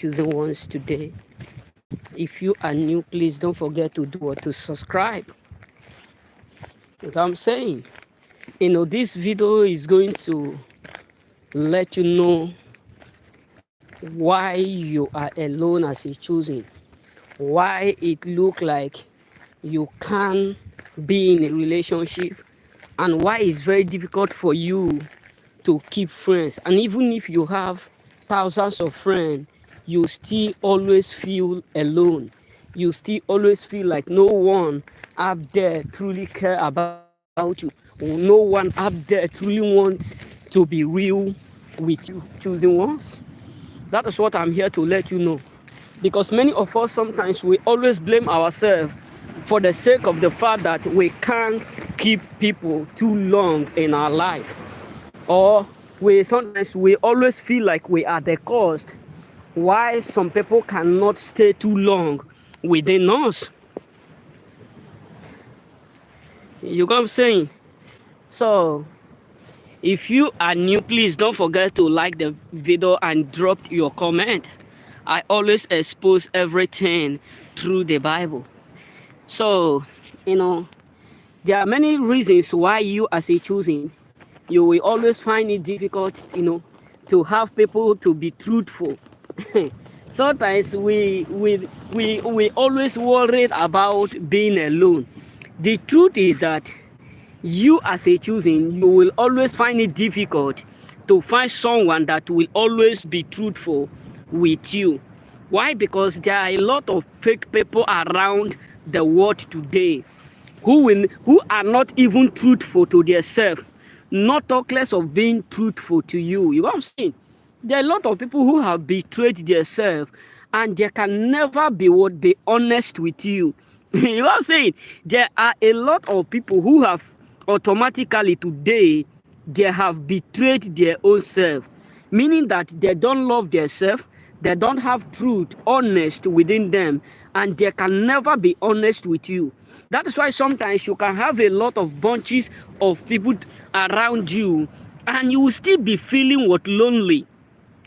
chosen ones today. If you are new, please don't forget to do what to subscribe. Like I'm saying, this video is going to let you know why you are alone as a chosen, why it look like you can be in a relationship, and why it's very difficult for you to keep friends. And even if you have thousands of friends, you still always feel alone. You still always feel like no one up there truly care about you. No one up there truly wants to be real with you, choosing ones. That is what I'm here to let you know. Because many of us sometimes we always blame ourselves for the sake of the fact that we can't keep people too long in our life. Or we always feel like we are the cause why some people cannot stay too long within us. You know what I'm saying? So if you are new, please don't forget to like the video and drop your comment. I always expose everything through the Bible. So, there are many reasons why you as a choosing, you will always find it difficult, to have people to be truthful. Sometimes we always worried about being alone. The truth is that you as a choosing, you will always find it difficult to find someone that will always be truthful with you. Why? Because there are a lot of fake people around the world today who are not even truthful to themselves, not talk less of being truthful to you. You know what I'm saying? There are a lot of people who have betrayed themselves and they can never be honest with you. You know what I'm saying? There are a lot of people who have automatically today, they have betrayed their own self, meaning that they don't love themselves, they don't have truth, honest within them, and they can never be honest with you. That is why sometimes you can have a lot of bunches of people around you, and you will still be feeling lonely.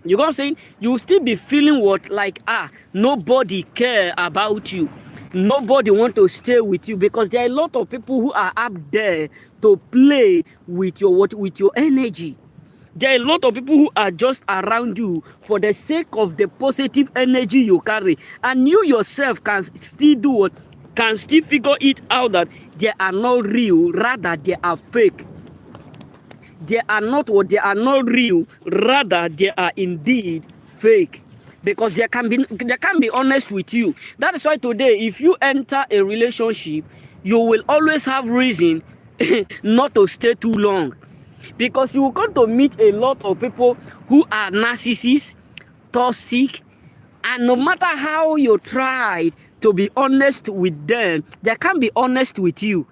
You know what I'm saying? You will still be feeling nobody care about you. Nobody want to stay with you because there are a lot of people who are up there to play with your energy. There are a lot of people who are just around you for the sake of the positive energy you carry, and you yourself can still figure it out that they are not real, rather they are fake. They are not real, rather they are indeed fake. Because they can be honest with you. That is why today, if you enter a relationship, you will always have reason not to stay too long. Because you will come to meet a lot of people who are narcissists, toxic, and no matter how you try to be honest with them, they can't be honest with you.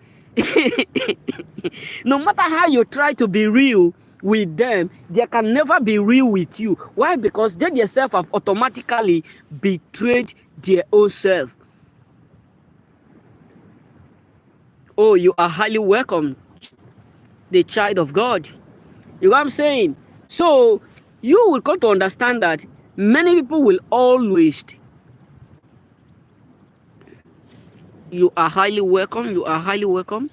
No matter how you try to be real with them, they can never be real with you. Why? Because they themselves have automatically betrayed their own self. Oh, you are highly welcome, the child of God. You know what I'm saying? So you will come to understand that many people will always. You are highly welcome. You are highly welcome.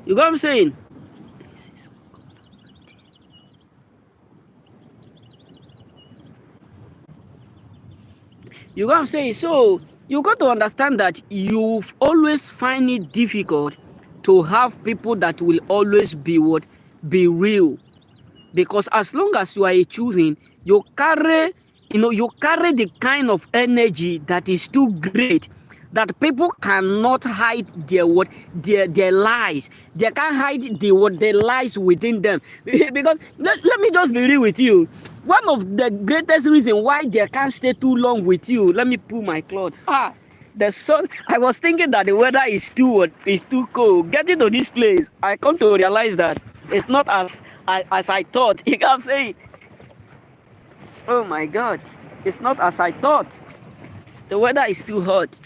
You know what I'm saying? You know what I'm saying? So you got to understand that you always find it difficult to have people that will always be real. Because as long as you are a choosing, you carry the kind of energy that is too great that people cannot hide their lies. They can't hide their lies within them. Because let me just be real with you. One of the greatest reasons why they can't stay too long with you, let me pull my cloth. The sun. I was thinking that the weather is too cold. Getting to this place, I come to realize that it's not as I thought. You know what I'm saying? Oh my God, it's not as I thought. The weather is too hot.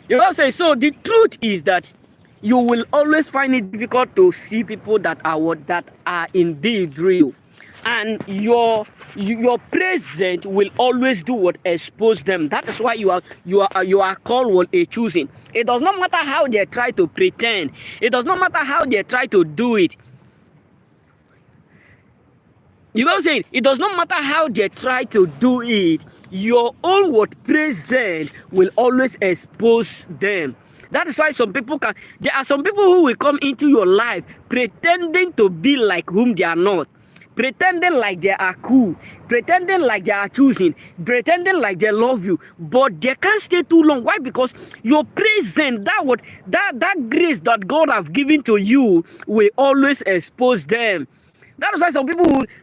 You know what I'm saying? So the truth is that You will always find it difficult to see people that are indeed real, and your present will always do what expose them. That is why you are called what a choosing. It does not matter how they try to pretend. It does not matter how they try to do it. You know what I'm saying? It does not matter how they try to do it. Your own what present will always expose them. That is why there are some people who will come into your life pretending to be like whom they are not. Pretending like they are cool, pretending like they are choosing, pretending like they love you, but they can't stay too long. Why? Because your present, that grace that God have given to you will always expose them. That is why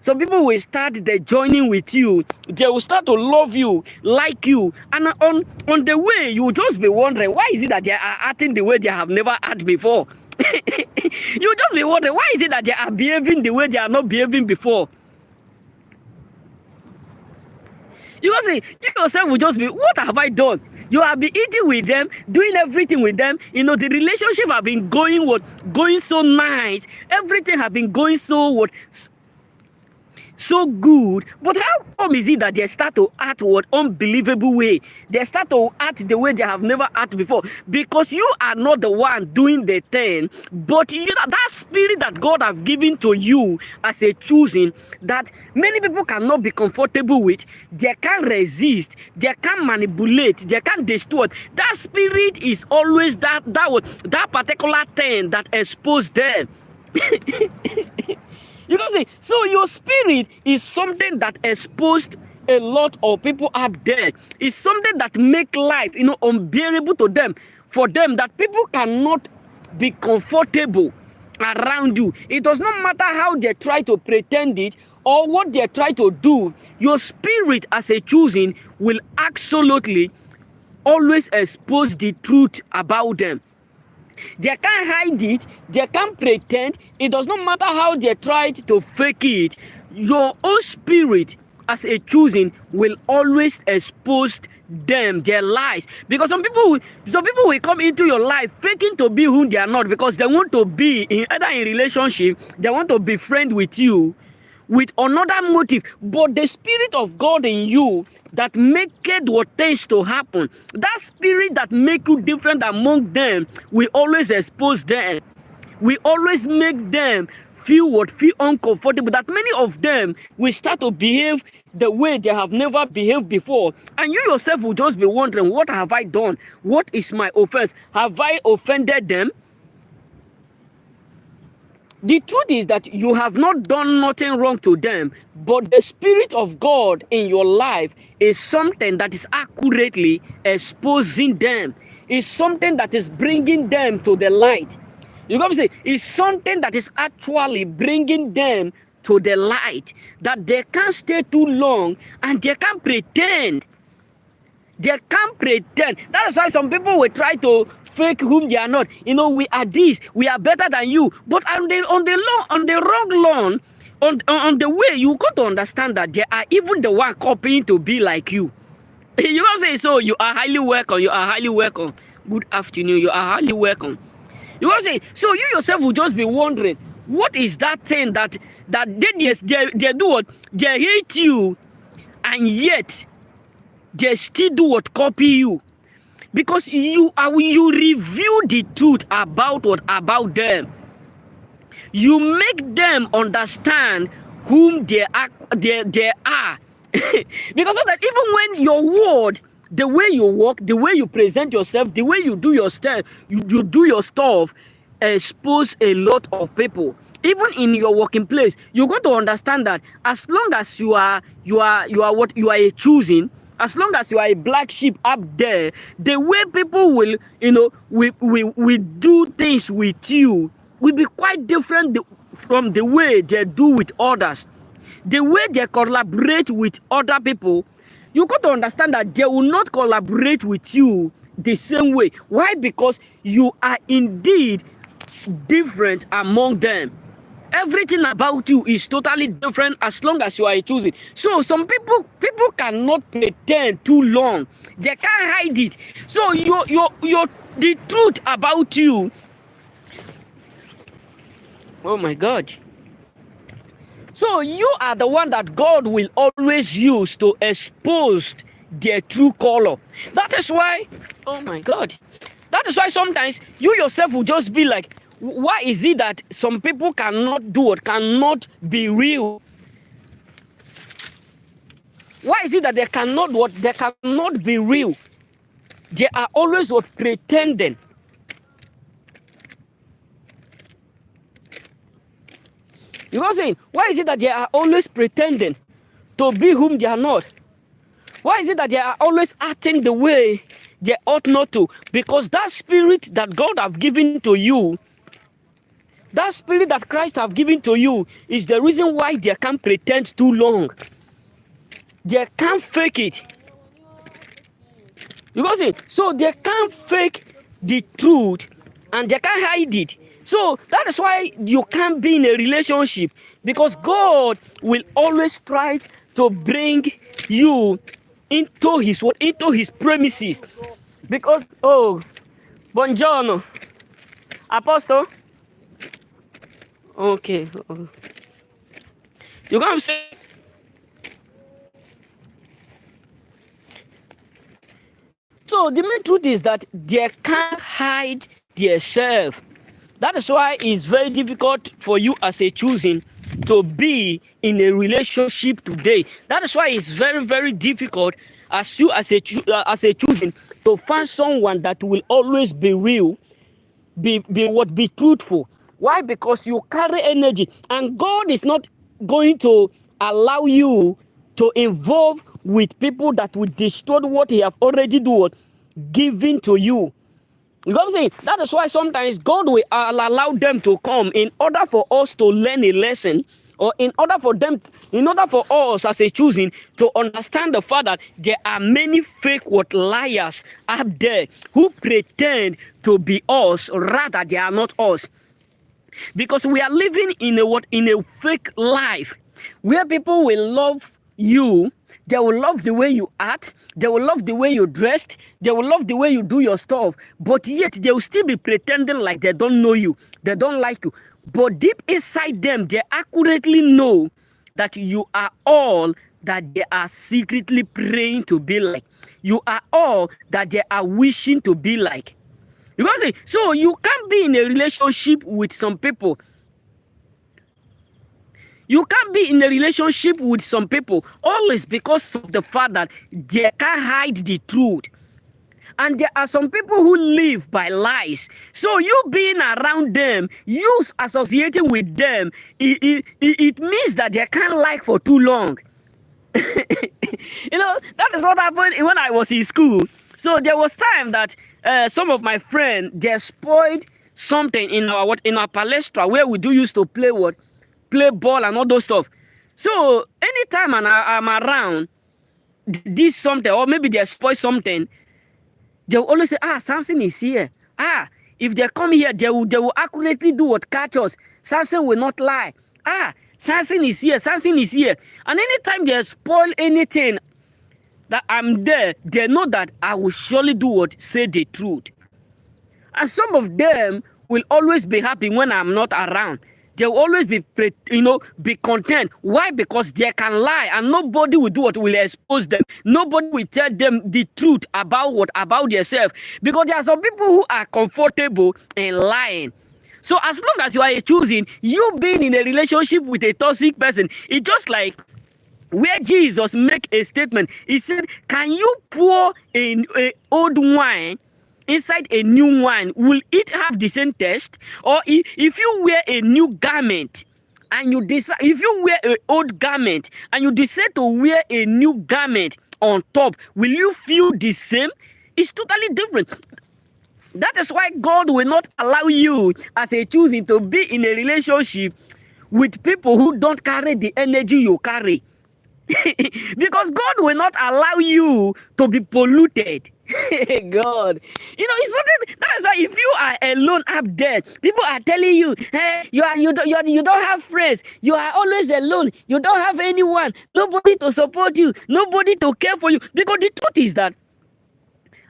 some people will start the joining with you. They will start to love you, like you, and on the way you will just be wondering, why is it that they are acting the way they have never acted before? You will just be wondering, why is it that they are behaving the way they are not behaving before? You will say, you yourself will just be, what have I done? You have been eating with them, doing everything with them. You know, the relationship have been going so nice. Everything have been going so good, but how come is it that they start to act unbelievable way? They start to act the way they have never acted before, because you are not the one doing the thing, but that spirit that God have given to you as a choosing, that many people cannot be comfortable with. They can't resist, they can't manipulate, they can't distort. That spirit is always that particular thing that exposes them. You know what I'm saying? So your spirit is something that exposed a lot of people out there. It's something that make life, unbearable to them. For them, that people cannot be comfortable around you. It does not matter how they try to pretend it or what they try to do. Your spirit as a choosing will absolutely always expose the truth about them. They can't hide it, they can't pretend. It does not matter how they tried to fake it. Your own spirit as a choosing will always expose them, their lies. Because some people will come into your life faking to be who they are not, because they want to be either in relationship, they want to be friend with you with another motive. But the spirit of God in you that make it what tends to happen, that spirit that make you different among them, will always expose them. We always make them feel uncomfortable, that many of them will start to behave the way they have never behaved before. And you yourself will just be wondering, what have I done? What is my offense? Have I offended them? The truth is that you have not done nothing wrong to them, but the Spirit of God in your life is something that is accurately exposing them. It's something that is bringing them to the light. You got to say, it's something that is actually bringing them to the light, that they can't stay too long and they can't pretend. They can't pretend. That is why some people will try to fake whom they are not. We are this, we are better than you. But on the wrong lawn, on the way, you got to understand that they are even the one copying to be like you. You know what I'm saying? So you are highly welcome. You are highly welcome. Good afternoon. You are highly welcome. You know what I'm saying? So you yourself will just be wondering, what is that thing that they do what? They hate you, and yet they still do what? Copy you. Because you reveal the truth about them. You make them understand whom they are. Because of that, even when your word, the way you walk, the way you present yourself, the way you do your stuff, you do your stuff, expose a lot of people. Even in your working place, you got to understand that as long as you are a choosing, as long as you are a black sheep up there, the way people will do things with you will be quite different from the way they do with others. The way they collaborate with other people, you got to understand that they will not collaborate with you the same way. Why? Because you are indeed different among them. Everything about you is totally different as long as you are choosing. So some people cannot pretend too long. They can't hide it. So the truth about you Oh my God. So you are the one that God will always use to expose their true color. That is why, oh my God, that is why sometimes you yourself will just be like, why is it that some people cannot do it, cannot be real? Why is it that they cannot what? They cannot be real. They are always what? Pretending. You know what I'm saying? Why is it that they are always pretending to be whom they are not? Why is it that they are always acting the way they ought not to? Because that spirit that God have given to you, that spirit that Christ have given to you, is the reason why they can't pretend too long. They can't fake it. You know what I'm saying? So they can't fake the truth and they can't hide it. So that is why you can't be in a relationship, because God will always try to bring you into his premises. Because buongiorno, apostle. Okay. You can't say. So the main truth is that they can't hide themselves. That is why it's very difficult for you as a choosing to be in a relationship today. That is why it's very, very difficult as you as a choosing to find someone that will always be real, be truthful. Why? Because you carry energy, and God is not going to allow you to involve with people that will destroy what He have already given to you. You know what I'm saying? That is why sometimes God will allow them to come in order for us to learn a lesson, or in order for us as a choosing to understand the fact that there are many fake liars out there who pretend to be us, rather they are not us. Because we are living in a fake life where people will love you. They will love the way you act. They will love the way you dressed. They will love the way you do your stuff. But yet they will still be pretending like they don't know you. They don't like you. But deep inside them, they accurately know that you are all that they are secretly praying to be like. You are all that they are wishing to be like. You know what I'm saying? So you can't be in a relationship with some people. You can't be in a relationship with some people always because of the fact that they can't hide the truth. And there are some people who live by lies. So you being around them, you associating with them, it means that they can't lie for too long. You know, that is what happened when I was in school. So there was time that some of my friends, they spoiled something in our palestra where we used to play ball and all those stuff. So anytime I'm around this something, or maybe they spoil something, they will always say, Samson is here. If they come here, they will accurately do what catch us. Samson will not lie. Samson is here. Samson is here. And anytime they spoil anything that I'm there, they know that I will surely say the truth. And some of them will always be happy when I'm not around. They will always be content. Why? Because they can lie, and nobody will expose them. Nobody will tell them the truth about themselves. Because there are some people who are comfortable in lying. So as long as you are choosing, you being in a relationship with a toxic person, it's just like where Jesus make a statement. He said, can you pour a old wine inside a new wine? Will it have the same taste? Or if you wear a new garment and you decide, if you wear an old garment and you decide to wear a new garment on top, will you feel the same? It's totally different. That is why God will not allow you as a choosing to be in a relationship with people who don't carry the energy you carry. Because God will not allow you to be polluted. God, it's something. That's why if you are alone up there, people are telling you, hey, you don't have friends. You are always alone. You don't have anyone. Nobody to support you. Nobody to care for you. Because the truth is that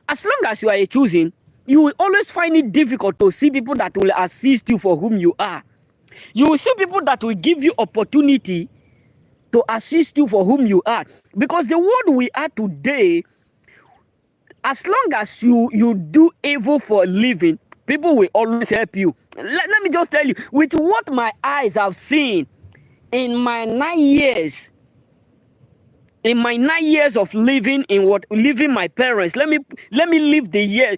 as long as you are choosing, you will always find it difficult to see people that will assist you for whom you are. You will see people that will give you opportunity to assist you for whom you are. Because the world we are today, as long as you do evil for a living, people will always help you. Let me just tell you, with what my eyes have seen in my 9 years, of living living my parents, let me leave the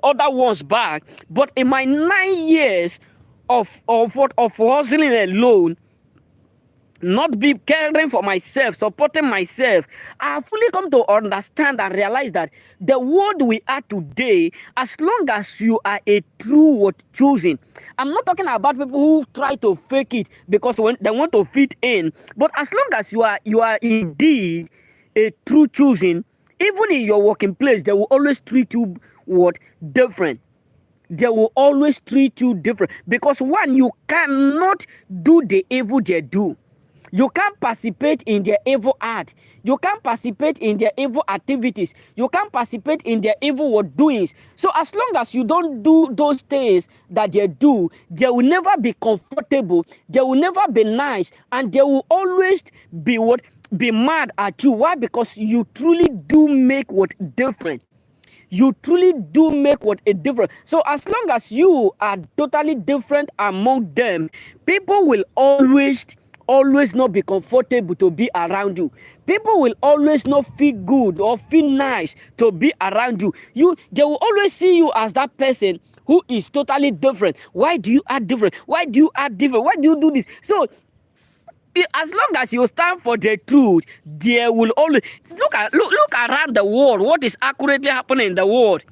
other ones back. But in my 9 years of hustling alone, not be caring for myself, supporting myself, I have fully come to understand and realize that the world we are today, as long as you are a true choosing, I'm not talking about people who try to fake it because when they want to fit in, but as long as you are indeed a true choosing, even in your working place, they will always treat you different. They will always treat you different because one, you cannot do the evil they do. You can't participate in their evil art. You can't participate in their evil activities. You can't participate in their evil doings. So as long as you don't do those things that they do, they will never be comfortable. They will never be nice. And they will always be mad at you. Why? Because you truly do make different. You truly do make a difference. So as long as you are totally different among them, people will always not be comfortable to be around you. People will always not feel good or feel nice to be around you. They will always see you as that person who is totally different. Why do you act different? Why do you act different? Why do you do this? So as long as you stand for the truth, there will always look around the world. What is accurately happening in the world?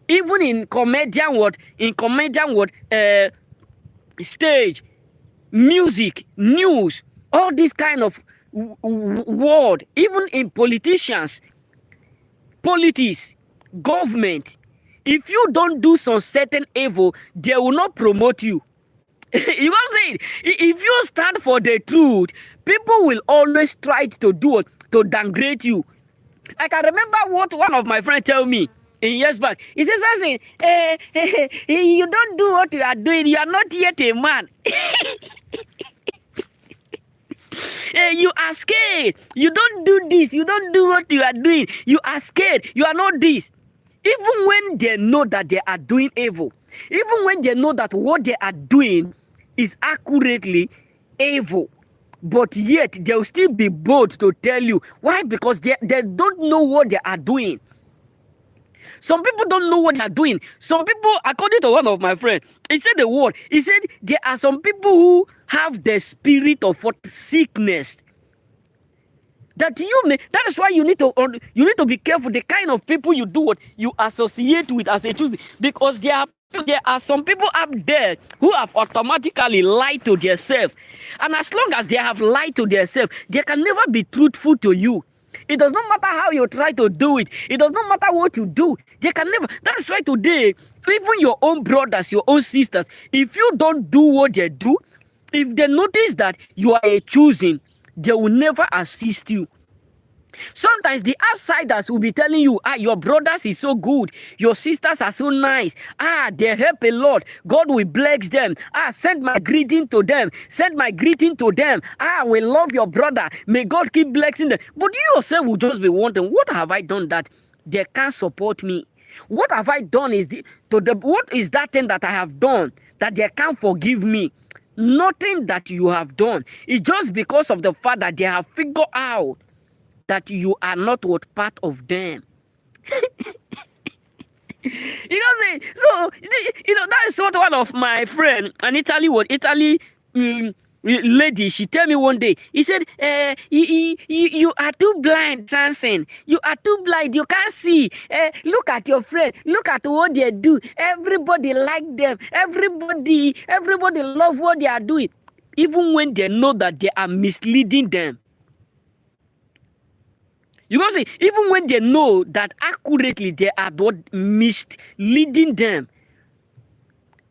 Even in comedian stage, music, news, all this kind of world, even in politics, government, if you don't do some certain evil, they will not promote you. You know what I'm saying? If you stand for the truth, people will always try to to downgrade you. I can remember what one of my friends told me in years back. He says something, you don't do what you are doing, you are not yet a man. You are scared. You don't do this. You don't do what you are doing. You are scared. You are not this. Even when they know that they are doing evil, even when they know that what they are doing is accurately evil, but yet they'll still be bold to tell you. Why? Because they don't know what they are doing. Some people don't know what they are doing. Some people, according to one of my friends, he said the word. He said there are some people who have the spirit of sickness. That is why you need to be careful the kind of people you associate with as a choosing, because there are some people up there who have automatically lied to themselves, and as long as they have lied to themselves, they can never be truthful to you. It does not matter how you try to do it. It does not matter what you do. They can never. That's why today, even your own brothers, your own sisters, if you don't do what they do, if they notice that you are a choosing, they will never assist you. Sometimes the outsiders will be telling you, your brothers is so good, your sisters are so nice, they help a lot, God will bless them, send my greeting to them, we love your brother, may God keep blessing them. But you yourself will just be wondering, what have I done that they can't support me? What have I done what is that thing that I have done that they can't forgive me? Nothing that you have done. It's just because of the fact that they have figured out that you are not part of them. You know what I'm saying? So, that is what one of my friend, an Italy lady, she tell me one day, he said, you are too blind, Samson. You are too blind, you can't see. Look at your friend, look at what they do. Everybody like them. Everybody love what they are doing. Even when they know that they are misleading them. You know what I'm saying? Even when they know that accurately they are misleading them,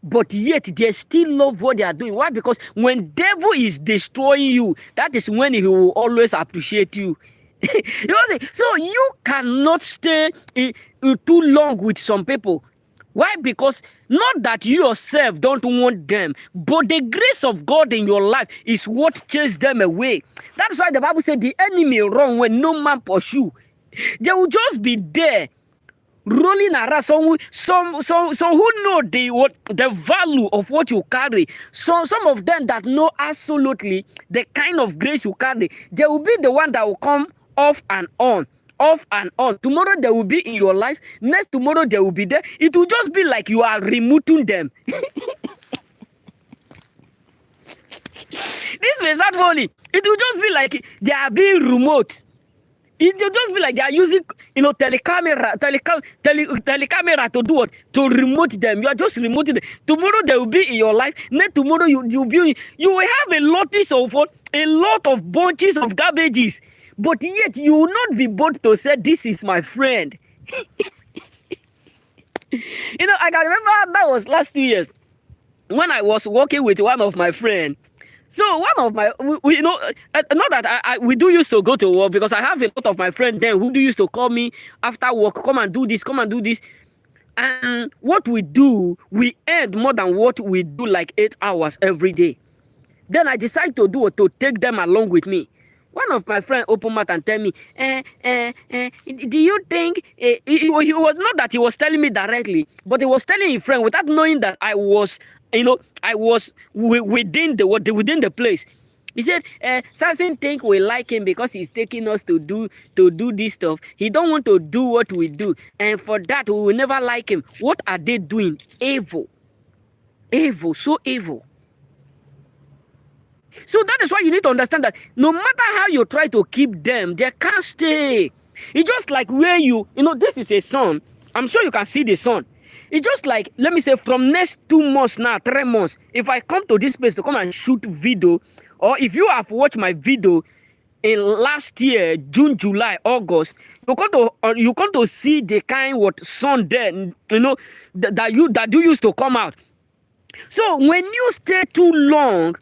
but yet they still love what they are doing. Why? Because when devil is destroying you, that is when he will always appreciate you. You know what I'm saying? So you cannot stay too long with some people. Why? Because not that you yourself don't want them, but the grace of God in your life is what chased them away. That's why the Bible said the enemy run when no man pursue. They will just be there rolling around. Some who know the value of what you carry. Some of them that know absolutely the kind of grace you carry, they will be the one that will come off and on. Off and on. Tomorrow they will be in your life. Next tomorrow they will be there. It will just be like you are removing them. This may sound funny. It will just be like they are being remote. It will just be like they are using, telecamera to do what? To remote them. You are just remoting them. Tomorrow they will be in your life. Next tomorrow you will have a lot of bunches of garbages. But yet you will not be bold to say, this is my friend. I can remember that was last 2 years when I was working with one of my friends. So one of my, not that we do used to go to work, because I have a lot of my friends then who do used to call me after work, come and do this. And what we do, we earn more than what we do, like 8 hours every day. Then I decided to take them along with me. One of my friends opened mouth and tell me, do you think, he was not that he was telling me directly, but he was telling his friend without knowing that I was within the place. He said, Samson think we like him because he's taking us to do this stuff. He don't want to do what we do. And for that, we will never like him. What are they doing? Evil. Evil, so evil. So that is why you need to understand that no matter how you try to keep them, they can't stay. It's just like where this is a sun. I'm sure you can see the sun. It's just like, let me say, from next 2 months now, 3 months, if I come to this place to come and shoot video, or if you have watched my video in last year, June, July, August, you come to see the kind what sun there, that you used to come out. So when you stay too long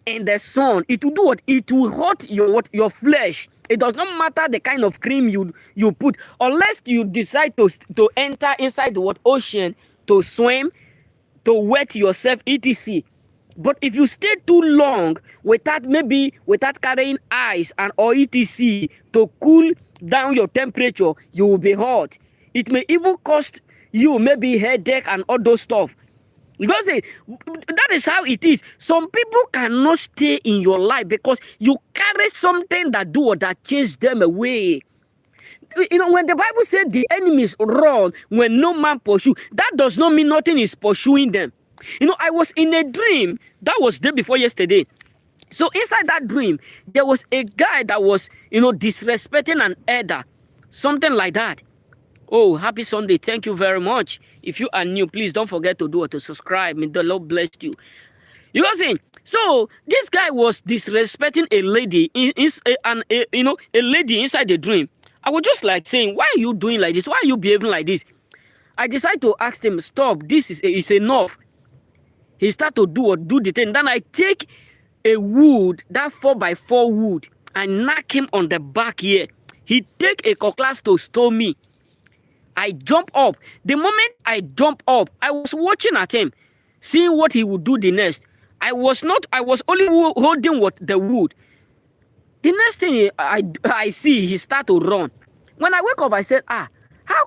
in the sun, it will do what? It will hurt your flesh. It does not matter the kind of cream you put, unless you decide to enter inside the ocean to swim, to wet yourself, etc. But if you stay too long without carrying ice or etc. to cool down your temperature, you will be hot. It may even cost you maybe headache and all those stuff. Because that is how it is. Some people cannot stay in your life because you carry something that chase them away. When the Bible said the enemies run when no man pursue, that does not mean nothing is pursuing them. I was in a dream that was day before yesterday. So inside that dream, there was a guy that was, disrespecting an elder, something like that. Oh, happy Sunday. Thank you very much. If you are new, please don't forget to subscribe. May the Lord bless you. You know what I'm saying? So this guy was disrespecting a lady, a lady inside the dream. I was just like saying, why are you doing like this? Why are you behaving like this? I decided to ask him, stop. This is enough. He started to do the thing. Then I take a wood, that 4x4 wood, and knock him on the back here. He take a cutlass to stone me. I jump up. The moment I jump up, I was watching at him, seeing what he would do the next. I was only holding the wood. The next thing I see, he start to run. When I wake up, I said, how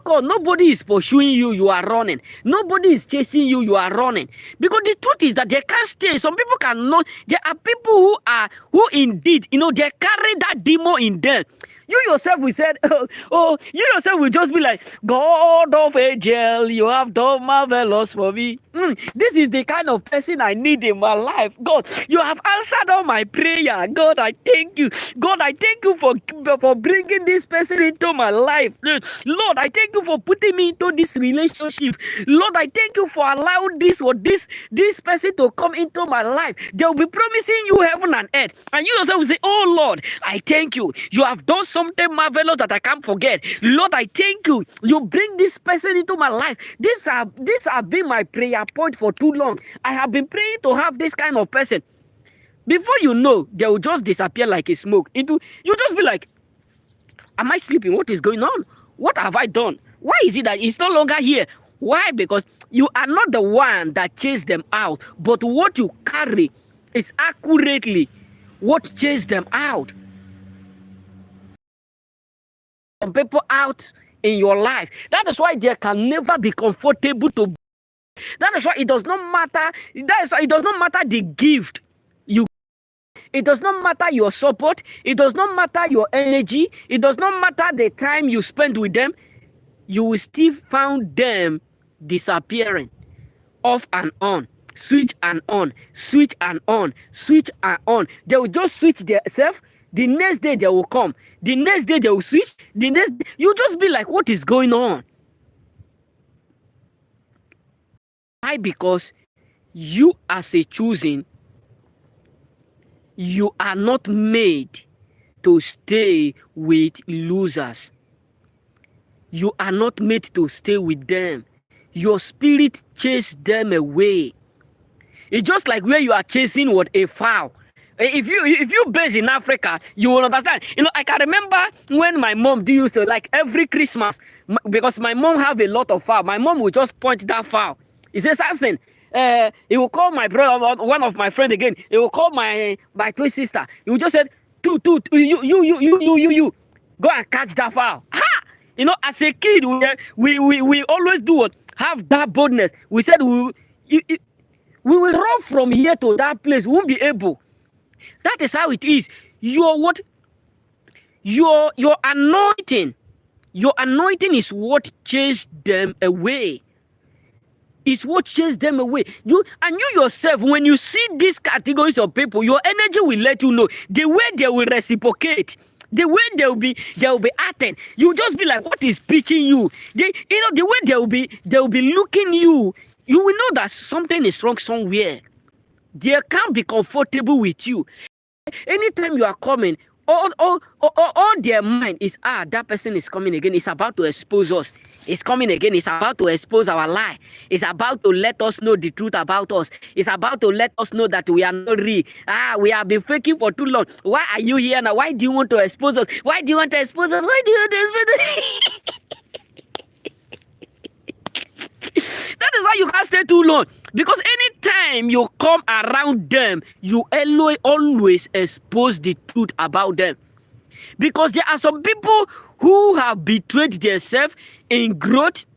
come nobody is pursuing you, you are running? Nobody is chasing you, you are running. Because the truth is that they can't stay. Some people cannot. There are people who indeed, they carry that demon in them. You yourself will say, you yourself will just be like, God of angel, you have done marvelous for me. This is the kind of person I need in my life. God, you have answered all my prayer. God, I thank you. God, I thank you for bringing this person into my life. Lord, I thank you for putting me into this relationship. Lord, I thank you for allowing this person to come into my life. They will be promising you heaven and earth. And you yourself will say, oh Lord, I thank you. You have done something marvelous that I can't forget. Lord, I thank you. You bring this person into my life. This have been my prayer point for too long. I have been praying to have this kind of person. Before you know, they will just disappear like a smoke. You just be like, am I sleeping? What is going on? What have I done? Why is it that it's no longer here? Why? Because you are not the one that chased them out, but what you carry is accurately what chased them out. Some people out in your life. That is why they can never be comfortable to. That is why it does not matter. That is why it does not matter the gift you. It does not matter your support. It does not matter your energy. It does not matter the time you spend with them. You will still find them disappearing, off and on, switch and on, switch and on, switch and on. They will just switch themselves. The next day they will come. The next day they will switch. The next day, you just be like, what is going on? Why? Because you as a choosing, you are not made to stay with losers. You are not made to stay with them. Your spirit chase them away. It's just like where you are chasing what a fowl. If you base in Africa, you will understand. I can remember when my mom used to, like, every Christmas, because my mom have a lot of fowl. My mom would just point that fowl. He says, Samson, he will call my brother, one of my friend again. He will call my twin sister. He will just say, you, go and catch that fowl. Ha! As a kid, we always do what? Have that boldness. We said we will run from here to that place. We won't be able. That is how it is. Your anointing. Your anointing is what chased them away. It's what chased them away. You yourself, when you see these categories of people, your energy will let you know the way they will reciprocate, the way they will be acting. You just be like, what is pitching you? The way they will be looking you. You will know that something is wrong somewhere. They can't be comfortable with you. Anytime you are coming, all their mind is, that person is coming again. It's about to expose us. It's coming again. It's about to expose our lie. It's about to let us know the truth about us. It's about to let us know that we are not real. We have been faking for too long. Why are you here now? Why do you want to expose us? Why do you want to expose us? Why do you want to expose us? That is why you can't stay too long. Because anytime you come around them, you always expose the truth about them. Because there are some people who have betrayed themselves in growth,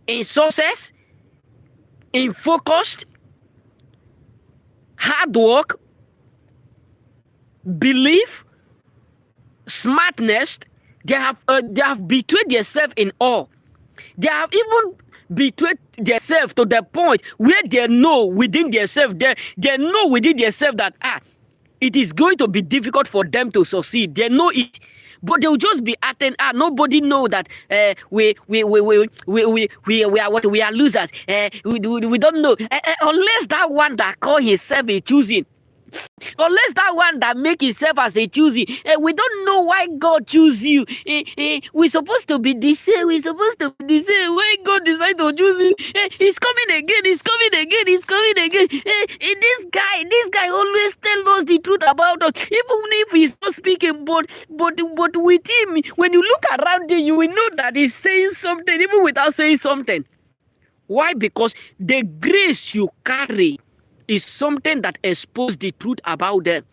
in success, in focused, hard work, belief, smartness. They have betrayed themselves in all. They have even betrayed themselves to the point where they know within themselves, they know within themselves that it is going to be difficult for them to succeed. They know it, but they'll just be acting. Nobody know that we are what, we are losers. We don't know unless that one that call himself a choosing. Unless that one that make himself as a choosing, we don't know why God choose you. We're supposed to be the same. We're supposed to be the same. Why God decide to choose you? He's coming again. He's coming again. He's coming again. This guy always tell us the truth about us, even if he's not speaking. But with him, when you look around him, you will know that he's saying something, even without saying something. Why? Because the grace you carry is something that exposes the truth about them.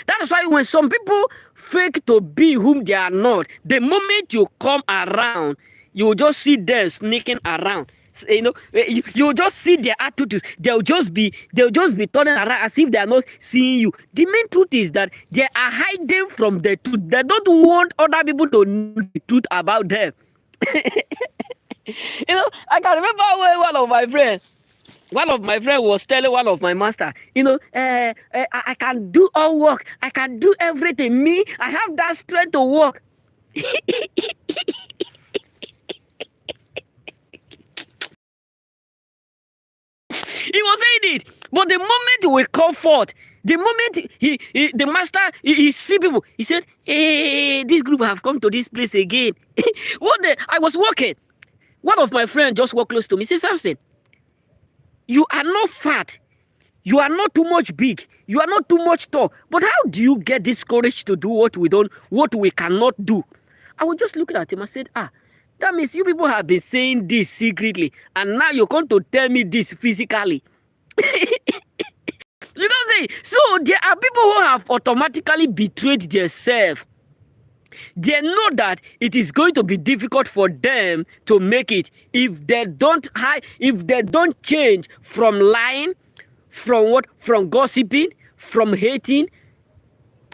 That is why when some people fake to be whom they are not, the moment you come around, you just see them sneaking around. You just see their attitudes. They'll just be turning around as if they are not seeing you. The main truth is that they are hiding from the truth. They don't want other people to know the truth about them. I can remember when one of my friends was telling one of my master, I can do all work. I can do everything. Me, I have that strength to work. He was saying it, but the moment we come forth, the moment the master see people, he said, "Hey, this group have come to this place again." One day I was walking. One of my friends just walked close to me. He said, "Samson, you are not fat. You are not too much big. You are not too much tall. But how do you get this courage to do what we cannot do?" I was just looking at him. I said, That means you people have been saying this secretly, and now you're going to tell me this physically. You don't say. So there are people who have automatically betrayed themselves. They know that it is going to be difficult for them to make it if they don't change from lying, from what? From gossiping, from hating,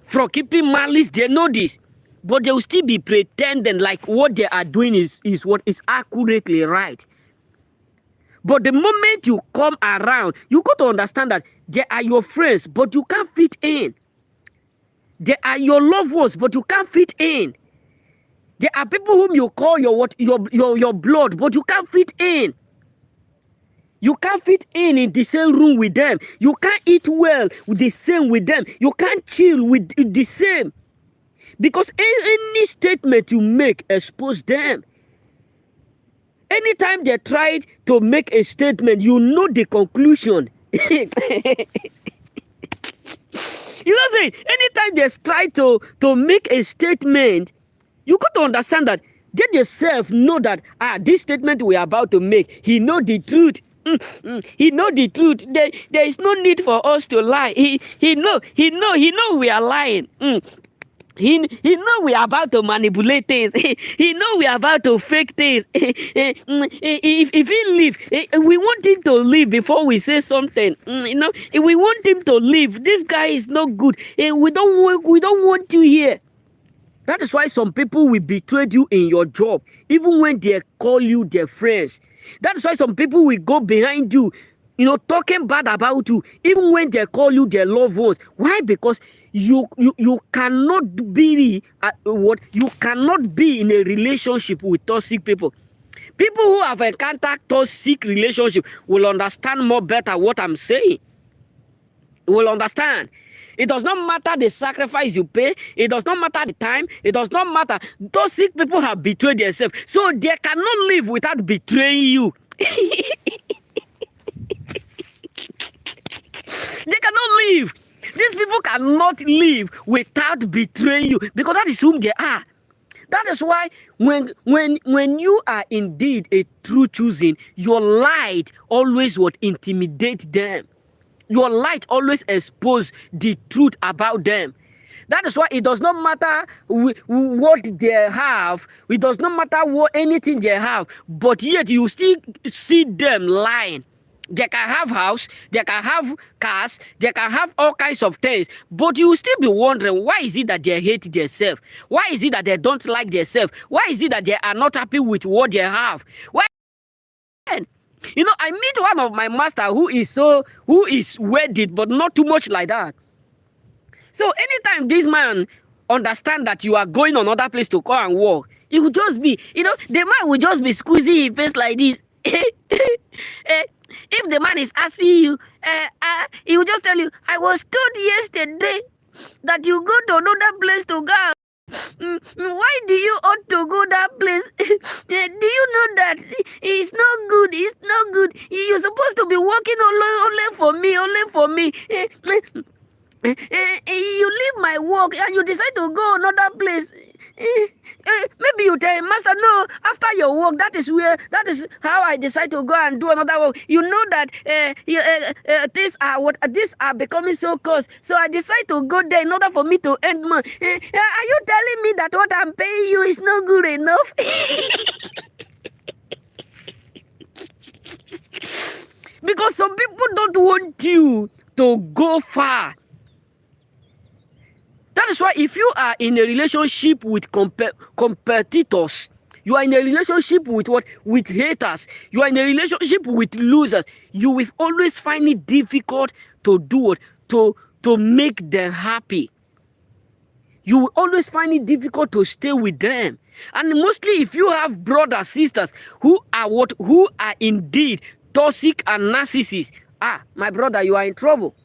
from keeping malice. They know this. But they will still be pretending like what they are doing is what is accurately right. But the moment you come around, you got to understand that they are your friends, but you can't fit in. They are your loved ones, but you can't fit in. There are people whom you call your blood, but you can't fit in. You can't fit in the same room with them. You can't eat well with the same with them. You can't chill with the same. Because any statement you make expose them. Anytime they tried to make a statement, you know the conclusion. You know what I'm saying? Anytime they try to make a statement, you got to understand that they themselves know that this statement we are about to make, he know the truth. He know the truth. There is no need for us to lie. He know we are lying. He know we are about to manipulate things. He know we are about to fake things. If he leave, we want him to leave before we say something. If we want him to leave, this guy is not good. We don't want you here. That is why some people will betray you in your job, even when they call you their friends. That is why some people will go behind you, talking bad about you, even when they call you their loved ones. Why? Because you cannot be you cannot be in a relationship with toxic people. People who have encountered toxic relationship will understand more better what I'm saying. Will understand. It does not matter the sacrifice you pay. It does not matter the time. It does not matter. Toxic people have betrayed themselves, so they cannot live without betraying you. They cannot live. These people cannot live without betraying you, because that is whom they are. That is why when you are indeed a true choosing, your light always would intimidate them. Your light always expose the truth about them. That is why it does not matter what they have. It does not matter anything they have. But yet you still see them lying. They can have house, they can have cars, they can have all kinds of things. But you will still be wondering, why is it that they hate themselves? Why is it that they don't like themselves? Why is it that they are not happy with what they have? Why? I meet one of my master who is wedded, but not too much like that. So anytime this man understand that you are going another place to come and work, it will just be, the man will just be squeezing his face like this. If the man is asking you, he will just tell you, I was told yesterday that you go to another place to go. Why do you ought to go that place? Do you know that it's not good? It's not good. You're supposed to be working only for me. You leave my work and you decide to go another place. Maybe you tell master, no, after your work, that is how I decide to go and do another work. You know that these are becoming so cost, so I decide to go there in order for me to earn money. Are you telling me that what I'm paying you is not good enough? Because some people don't want you to go far. That is why if you are in a relationship with competitors, you are in a relationship with what? With haters. You are in a relationship with losers. You will always find it difficult to do what? To make them happy. You will always find it difficult to stay with them. And mostly if you have brothers, sisters who are indeed toxic and narcissists, my brother, you are in trouble.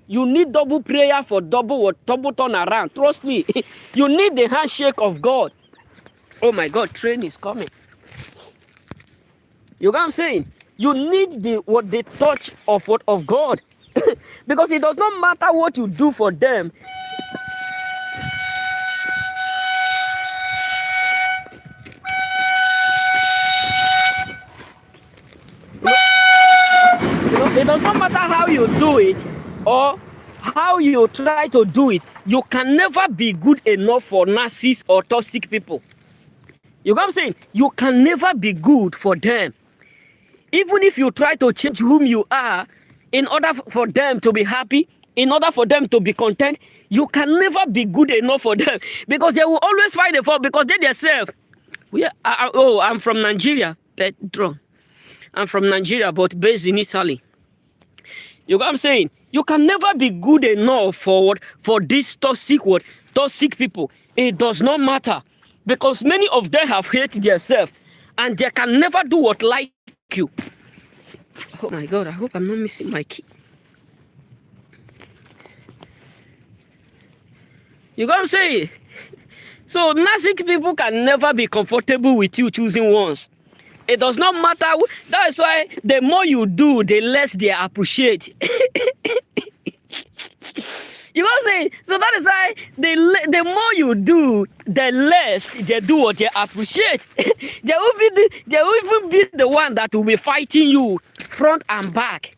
You need double prayer for double turn around. Trust me. You need the handshake of God. Oh my God, train is coming. You know what I'm saying? You need the touch of God. Because it does not matter what you do for them. it does not matter how you do it or how you try to do it, you can never be good enough for narcissists or toxic people. You know what I'm saying? You can never be good for them. Even if you try to change whom you are in order for them to be happy, in order for them to be content, you can never be good enough for them because they will always find a fault because they themselves. I'm from Nigeria. I'm from Nigeria, but based in Italy. You know what I'm saying? You can never be good enough for these toxic people. It does not matter because many of them have hated themselves and they can never do what like you. Oh my God, I hope I'm not missing my key. You know what I'm saying? So narcissistic people can never be comfortable with you choosing ones. It does not matter. That's why the more you do, the less they appreciate. You know what I'm saying? So that is why the more you do, the less they do what they appreciate. They will even be the one that will be fighting you front and back.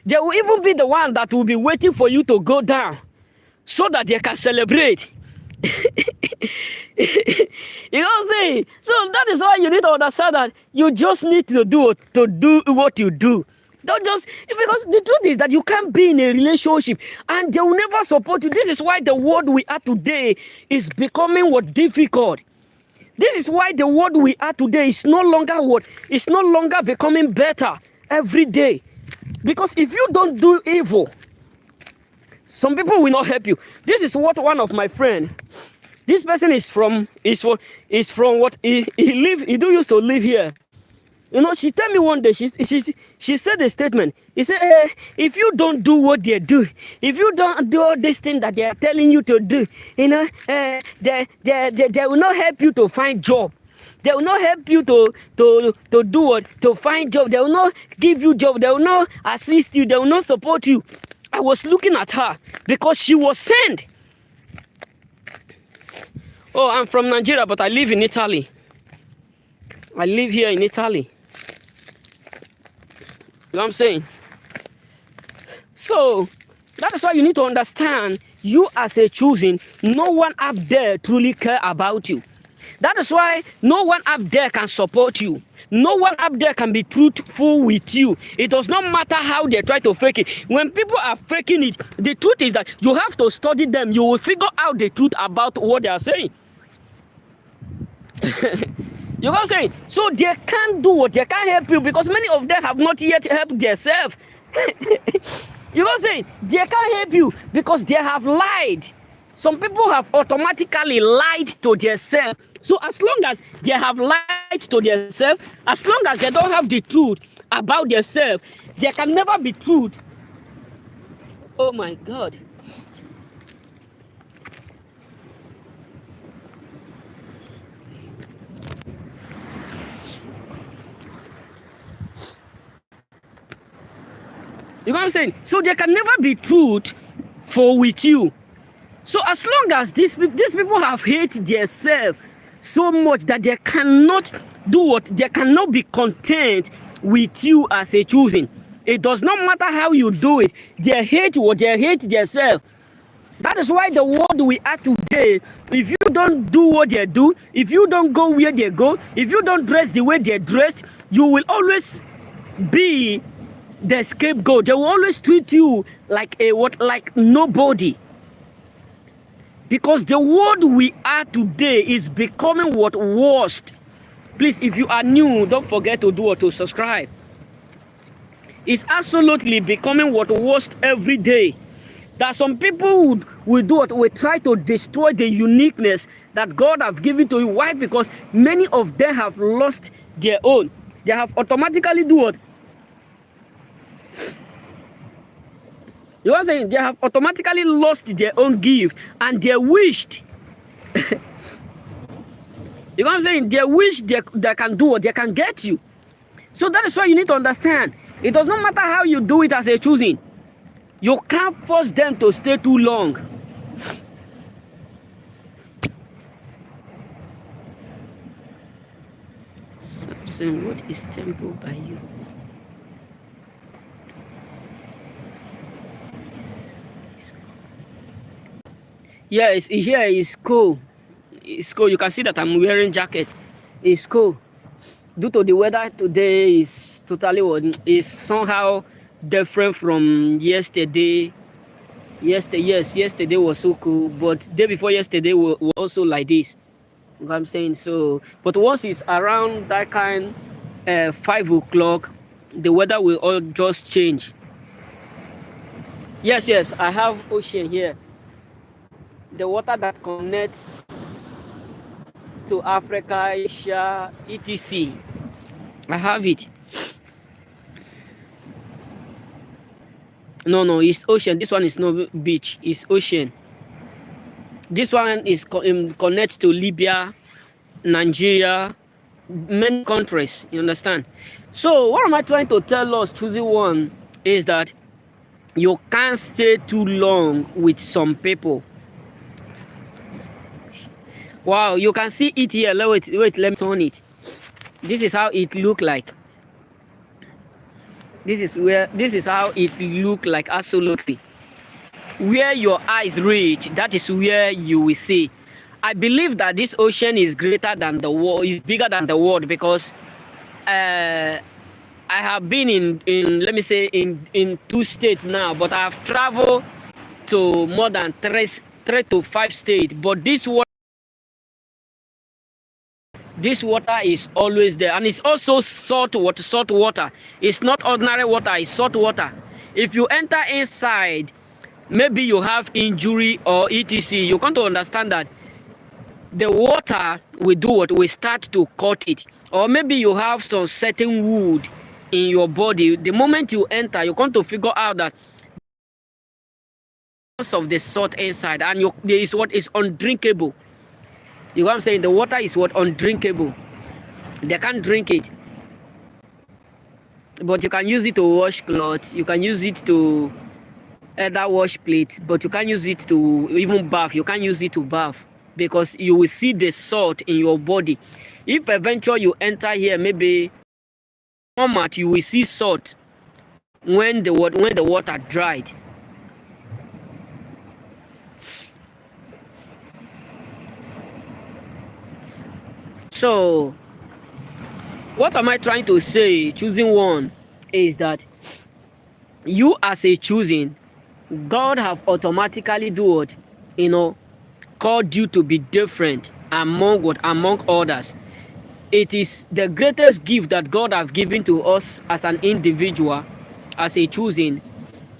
They will even be the one that will be waiting for you to go down so that they can celebrate. You know what I'm saying? So that is why you need to understand that you just need to do what you do. Don't just, because the truth is that you can't be in a relationship and they will never support you. This is why the world we are today is becoming difficult. This is why the world we are today is no longer becoming better every day. Because if you don't do evil, some people will not help you. This is what one of my friends, this person is from what he used to live here. You know, she told me one day, she said a statement. He said, if you don't do what they do, if you don't do all this thing that they are telling you to do, you know, they will not help you to find job. They will not help you to do what? To find job. They will not give you job. They will not assist you. They will not support you. I was looking at her because she was sent. Oh, I'm from Nigeria, but I live in Italy. I live here in Italy. You know what I'm saying? So, that is why you need to understand, you as a choosing, no one up there truly care about you. That is why no one up there can support you. No one up there can be truthful with you. It does not matter how they try to fake it. When people are faking it, the truth is that you have to study them. You will figure out the truth about what they are saying. You know what I'm saying? So they can't do what they can't help you because many of them have not yet helped themselves. You know what I'm saying? They can't help you because they have lied. Some people have automatically lied to themselves. So as long as they have lied to themselves, as long as they don't have the truth about themselves, there can never be truth. Oh my God. You know what I'm saying? So there can never be truth with you. So as long as these people have hated themselves so much that they cannot do what? They cannot be content with you as a choosing. It does not matter how you do it. They hate what they hate themselves. That is why the world we are today, if you don't do what they do, if you don't go where they go, if you don't dress the way they dress, you will always be the scapegoat. They will always treat you like nobody. Because the world we are today is becoming worst. Please, if you are new, don't forget to subscribe. It's absolutely becoming worst every day. That some people will try to destroy the uniqueness that God has given to you. Why? Because many of them have lost their own. They have automatically You know what I'm saying? They have automatically lost their own gift and they wished. You know what I'm saying? They wish they can do what they can get you. So that is why you need to understand. It does not matter how you do it as a choosing. You can't force them to stay too long. Samson, what is temple by you? Yeah, here is cool. It's cool. You can see that I'm wearing jacket. It's cool. Due to the weather today is totally is somehow different from yesterday. Yesterday was so cool, but day before yesterday was also like this. You know what I'm saying? So, but once it's around that kind, 5 o'clock, the weather will all just change. Yes, I have ocean here. The water that connects to Africa, Asia, etc. I have it. No, it's ocean. This one is no beach. It's ocean. This one is connects to Libya, Nigeria, many countries. You understand? So what am I trying to tell us? Choosing one is that you can't stay too long with some people. Wow, you can see it here. Wait, let me turn it. This is how it look like. This is how it look like. Absolutely. Where your eyes reach, that is where you will see. I believe that this ocean is greater than the world, is bigger than the world, because I have been in let me say in 2 states now, but I have traveled to more than 3 to 5 states. But this water is always there, and it's also salt water. It's not ordinary water, it's salt water. If you enter inside, maybe you have injury or etc, you come to understand that the water will do what? We start to cut it. Or maybe you have some certain wood in your body. The moment you enter, you come to figure out that because of the salt inside, and there is what is undrinkable. You know what I'm saying? The water is what? Undrinkable. They can't drink it. But you can use it to wash clothes. You can use it to either wash plates. But you can't use it to even bath. You can't use it to bath, because you will see the salt in your body. If eventually you enter here, maybe format, you will see salt when the water dried. So what am I trying to say? Choosing one is that you as a choosing, God have automatically do what? Called you to be different among others. It is the greatest gift that God have given to us as an individual, as a choosing,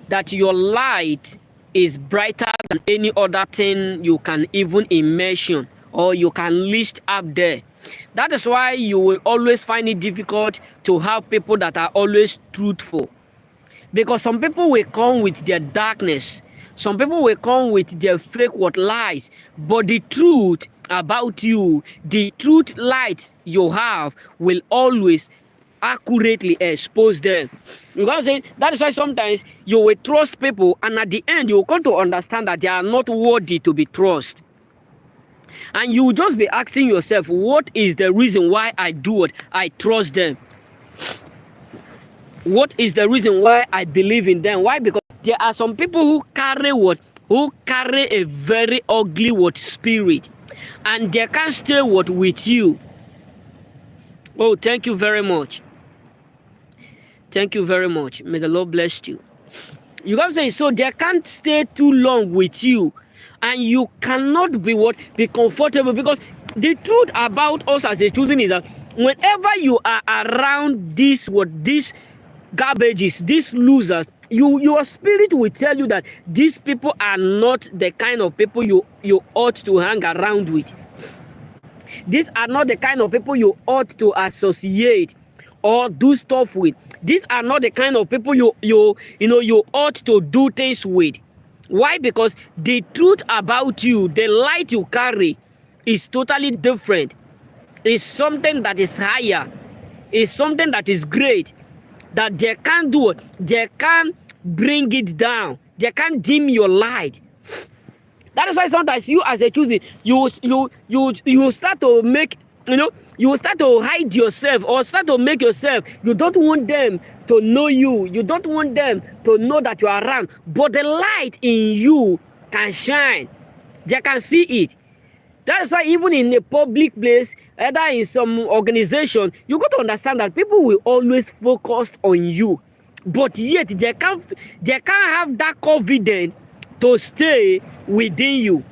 that your light is brighter than any other thing you can even imagine or you can list up there. That is why you will always find it difficult to have people that are always truthful. Because some people will come with their darkness. Some people will come with their fake lies. But the truth about you, the truth light you have, will always accurately expose them. You know what I'm saying? That is why sometimes you will trust people, and at the end you will come to understand that they are not worthy to be trusted. And you will just be asking yourself, what is the reason why I do it? I trust them. What is the reason why I believe in them? Why? Because there are some people who carry a very ugly spirit, and they can't stay with you. Oh, thank you very much. Thank you very much. May the Lord bless you. You know what I'm saying? So they can't stay too long with you, and you cannot be comfortable, because the truth about us as a choosing is that whenever you are around these garbages, these losers, your spirit will tell you that these people are not the kind of people you ought to hang around with. These are not the kind of people you ought to associate or do stuff with. These are not the kind of people you ought to do things with. Why? Because the truth about you, the light you carry, is totally different. It's something that is higher. It's something that is great, that they can't do it. They can't bring it down. They can't dim your light. That is why sometimes you as a choosing, you start to make, you start to hide yourself, or start to make yourself, you don't want them to know you. You don't want them to know that you are around. But the light in you can shine. They can see it. That's why even in a public place, either in some organization, you got to understand that people will always focus on you. But yet they can't have that confidence to stay within you.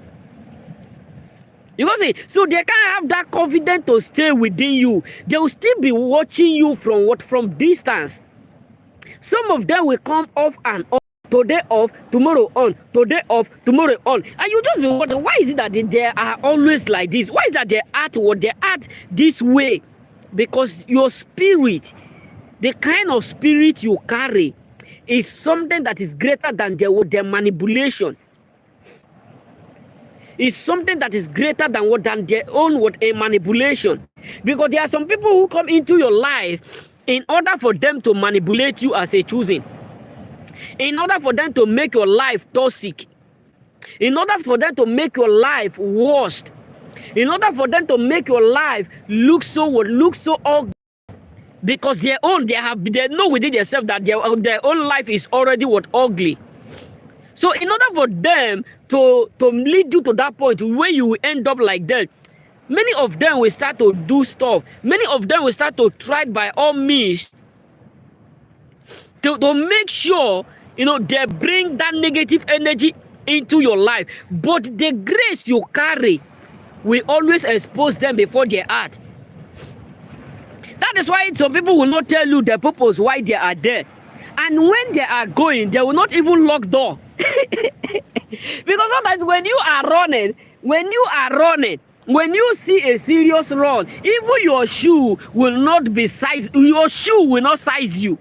You know what I'm saying? So they can't have that confidence to stay within you. They will still be watching you from what? From distance. Some of them will come off and on. Today off, tomorrow on. Today off, tomorrow on. And you just be wondering, why is it that they are always like this? Why is that they act what they act this way? Because your spirit, the kind of spirit you carry, is something that is greater than their manipulation. Is something that is greater than their own a manipulation. Because there are some people who come into your life in order for them to manipulate you as a choosing, in order for them to make your life toxic, in order for them to make your life worst, in order for them to make your life look so ugly. Because they know within themselves that their own life is already ugly. So in order for them to lead you to that point where you will end up like that, many of them will start to do stuff. Many of them will start to try by all means to make sure, they bring that negative energy into your life. But the grace you carry will always expose them before their heart. That is why some people will not tell you the purpose why they are there. And when they are going, they will not even lock door. Because sometimes when you are running, when you see a serious run, even your shoe will not size you.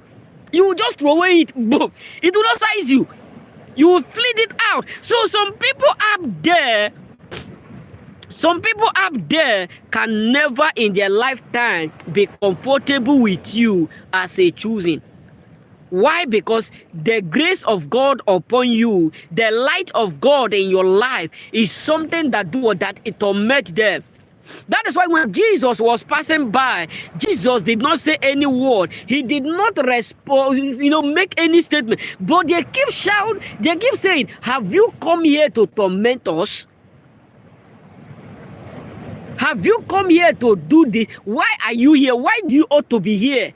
You will just throw away it. Boom. It will not size you. You will flit it out. So some people up there can never in their lifetime be comfortable with you as a choosing. Why? Because the grace of God upon you, the light of God in your life is something that it torment them. That is why when Jesus was passing by, Jesus did not say any word. He did not respond, make any statement. But they keep shouting, they keep saying, have you come here to torment us? Have you come here to do this? Why are you here? Why do you ought to be here?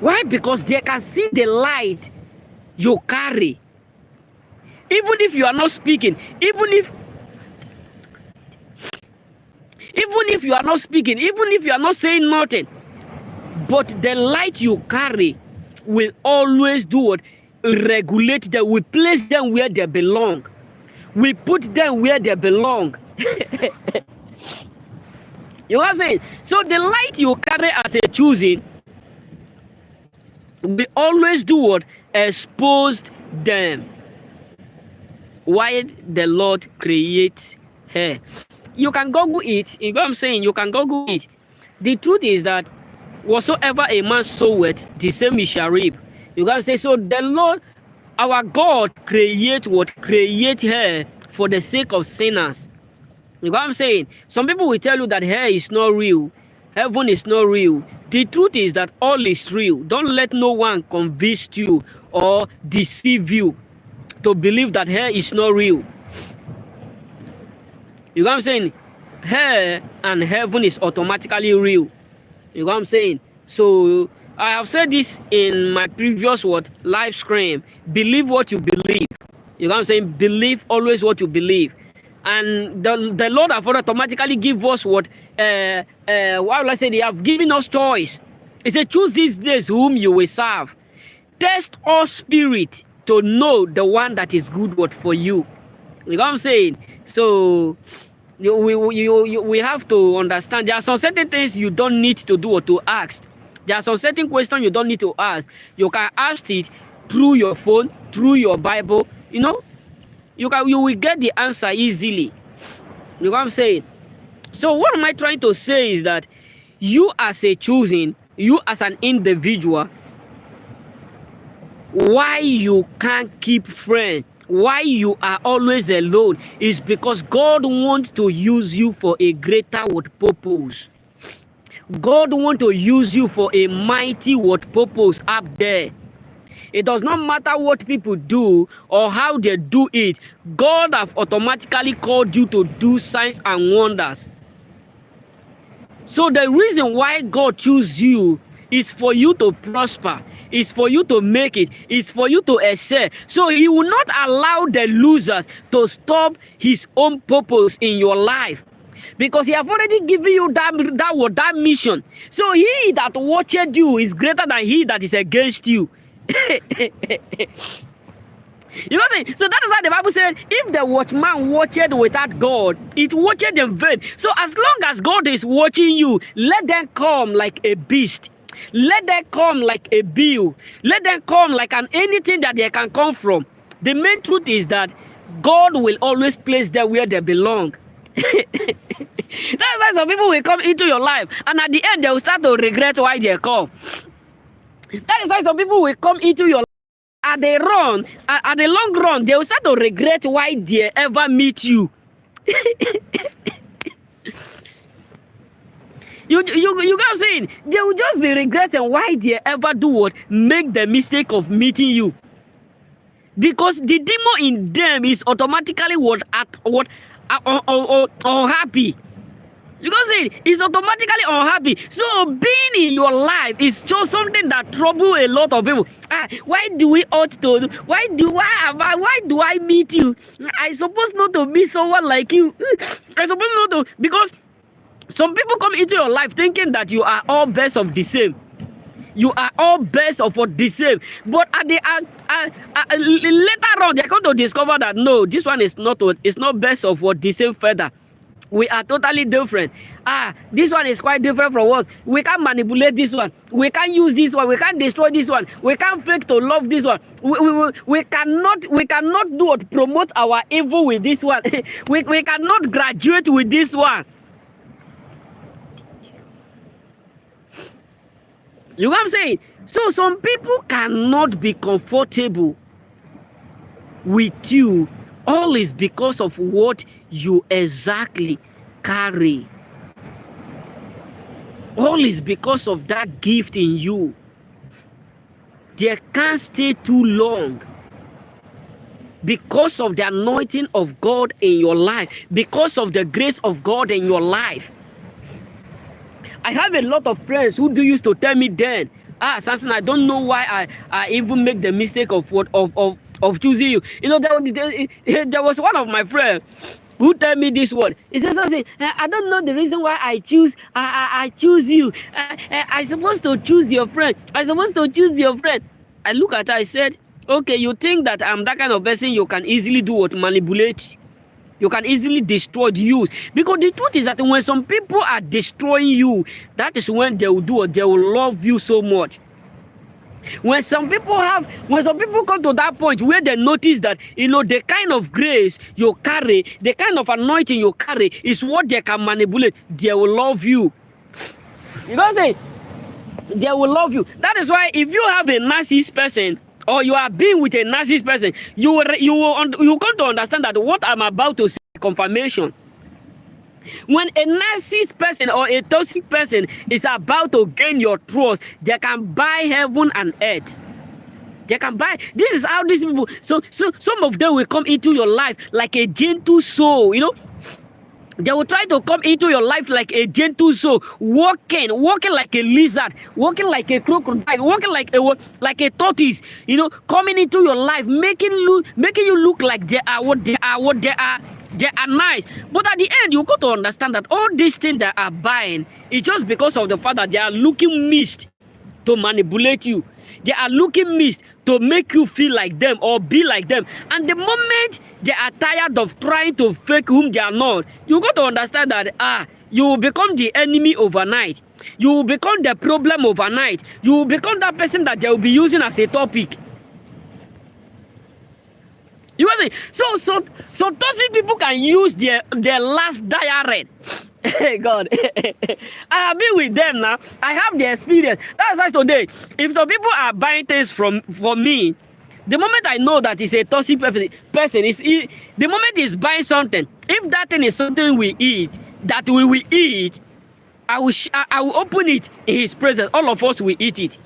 Why? Because they can see the light you carry. Even if you are not speaking, even if you are not speaking, even if you are not saying nothing, but the light you carry will always do what? Regulate them. We place them where they belong. We put them where they belong. You know what I'm saying? So the light you carry as a choosing, we always do what? Expose them. Why the Lord creates her. You can Google it. You know what I'm saying? You can Google it. The truth is that whatsoever a man soweth, the same he shall reap. You gotta say, so the Lord, our God, create her for the sake of sinners. You know what I'm saying? Some people will tell you that hell is not real. Heaven is not real. The truth is that all is real. Don't let no one convince you or deceive you to believe that hell is not real. You know what I'm saying? Hell and heaven is automatically real. You know what I'm saying? So I have said this in my previous live stream. Believe what you believe. You know what I'm saying? Believe always what you believe. And the Lord have automatically give us what will I say? They have given us choice. He said, choose these days whom you will serve. Test all spirit to know the one that is good for you. You know what I'm saying? So we have to understand there are some certain things you don't need to do or to ask. There are some certain questions you don't need to ask. You can ask it through your phone, through your Bible. You will get the answer easily. You know what I'm saying? So what am I trying to say is that you as a choosing, you as an individual, why you can't keep friends, why you are always alone, is because God wants to use you for a greater purpose. God wants to use you for a mighty purpose up there. It does not matter what people do or how they do it. God have automatically called you to do signs and wonders. So the reason why God chooses you is for you to prosper, is for you to make it, is for you to excel. So he will not allow the losers to stop his own purpose in your life. Because he have already given you that mission. So he that watched you is greater than he that is against you. You know what I'm saying? So that is why the Bible said, if the watchman watched without God, it watched in vain. So as long as God is watching you, let them come like a beast. Let them come like a bear. Let them come like anything that they can come from. The main truth is that God will always place them where they belong. That's why some people will come into your life, and at the end they will start to regret why they come. That is why some people will come into your life. At the long run, they will start to regret why they ever meet you. You get what I'm saying? They will just be regretting why they ever do what? Make the mistake of meeting you. Because the demon in them is automatically unhappy. You can see it's automatically unhappy. So being in your life is just something that trouble a lot of people. Why do we ought to do? Why do I meet you? I supposed not to meet someone like you. I supposed not to, because some people come into your life thinking that you are all best of the same. You are all best of what the same. But at the later on, they're going to discover that no, this one is not best of what the same feather. We are totally different. This one is quite different from us. We can't manipulate this one. We can't use this one. We can't destroy this one. We can't fake to love this one. We cannot do what promote our evil with this one. we cannot graduate with this one. You know what I'm saying? So some people cannot be comfortable with you. All is because of what you exactly carry. All is because of that gift in you. They can't stay too long because of the anointing of God in your life, because of the grace of God in your life. I have a lot of friends who used to tell me then, Samson, I don't know why I even make the mistake of choosing you. You know, there was one of my friends who tell me this word. He says something, I don't know the reason why I choose you. I supposed to choose your friend. I supposed to choose your friend. I look at her, I said, okay, you think that I'm that kind of person you can easily do what? Manipulate? You can easily destroy the youth. Because the truth is that when some people are destroying you, that is when they will do it. They will love you so much. When some people come to that point where they notice that, you know, the kind of grace you carry, the kind of anointing you carry is what they can manipulate, they will love you. You know what I'm saying? They will love you. That is why if you have a narcissist person, or you are being with a narcissist person, you come to understand that what I'm about to say is confirmation. When a narcissist person or a toxic person is about to gain your trust, they can buy heaven and earth. They can buy. This is how these people. So some of them will come into your life like a gentle soul. You know, they will try to come into your life like a gentle soul, walking like a lizard, walking like a crocodile, walking like a tortoise. You know, coming into your life, making you look like they are what they are. They are nice, but at the end you got to understand that all these things that are buying is just because of the fact that they are looking missed to manipulate you. They are looking missed to make you feel like them or be like them. And the moment they are tired of trying to fake whom they are not, you got to understand that you will become the enemy overnight. You will become the problem overnight. You will become that person that they will be using as a topic. You know what I'm saying? So toxic people can use their last diarrhea. God, I have been with them now. I have the experience. That's why today, if some people are buying things from me, the moment I know that it's a toxic person, the moment he's buying something, if that thing is something we eat, that we will eat, I will open it in his presence. All of us will eat it.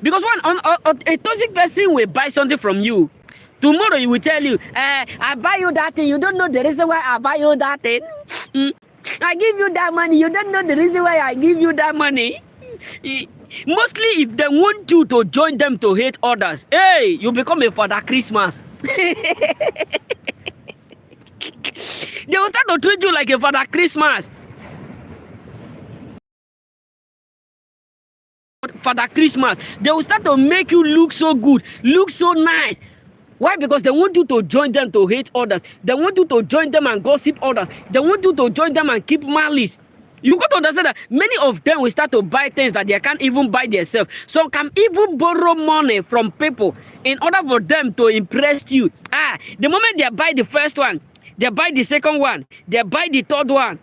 Because a toxic person will buy something from you. Tomorrow he will tell you, I buy you that thing. You don't know the reason why I buy you that thing. I give you that money. You don't know the reason why I give you that money. Mostly if they want you to join them to hate others, hey, you become a Father Christmas. They will start to treat you like a Father Christmas. Father Christmas. They will start to make you look so good, look so nice. Why? Because they want you to join them to hate others. They want you to join them and gossip others. They want you to join them and keep malice. You got to understand that many of them will start to buy things that they can't even buy themselves. Some can even borrow money from people in order for them to impress you. The moment they buy the first one, they buy the second one, they buy the third one,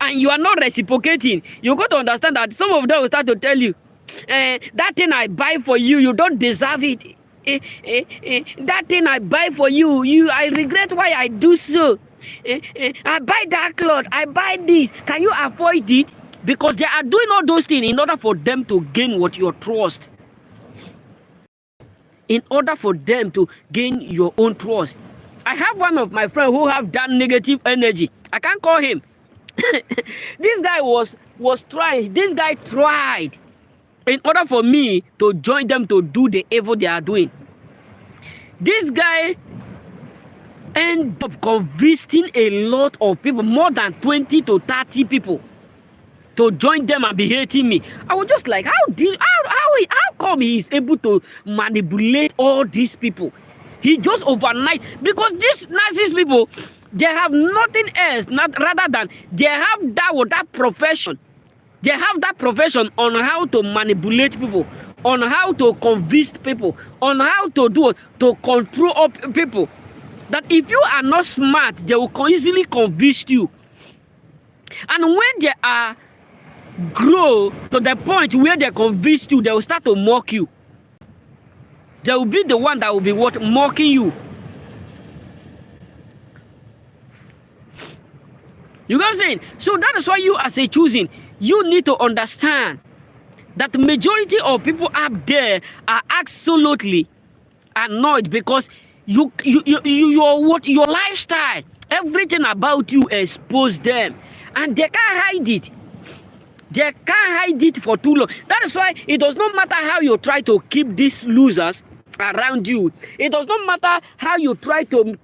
and you are not reciprocating, you got to understand that some of them will start to tell you, that thing I buy for you, you don't deserve it. That thing I buy for you, I regret why I do so. I buy that cloth, I buy this. Can you avoid it? Because they are doing all those things in order for them to gain what your trust. In order for them to gain your own trust. I have one of my friends who have that negative energy. I can't call him. This guy was trying. This guy tried in order for me to join them to do the evil they are doing. This guy ended up convincing a lot of people, more than 20 to 30 people, to join them and be hating me. I was just like, how come he is able to manipulate all these people? He just overnight, because these Nazis people, they have nothing else, rather than they have that profession. They have that profession on how to manipulate people, on how to convince people, on how to control people. That if you are not smart, they will easily convince you. And when they are grow to the point where they convince you, they will start to mock you. They will be the one that will be mocking you. You know what I'm saying? So that is why you, as a choosing, you need to understand that the majority of people out there are absolutely annoyed because your lifestyle, everything about you expose them, and they can't hide it. They can't hide it for too long. That is why it does not matter how you try to keep these losers around you. It does not matter how you try to,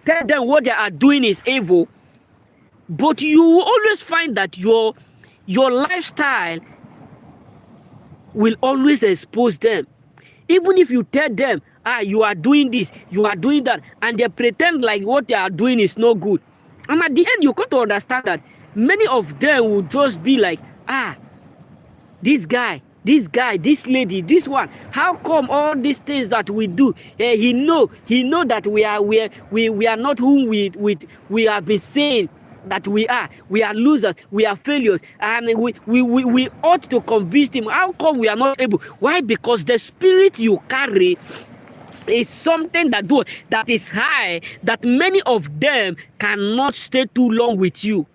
tell them what they are doing is evil. But you will always find that your lifestyle will always expose them. Even if you tell them, you are doing this, you are doing that, and they pretend like what they are doing is no good. And at the end, you got to understand that many of them will just be like, this guy, this lady, this one, how come all these things that we do, he know that we are not whom we have been saying that we are losers, we are failures, and we ought to convince him. How come we are not able? Why? Because the spirit you carry is something that is high, that many of them cannot stay too long with you.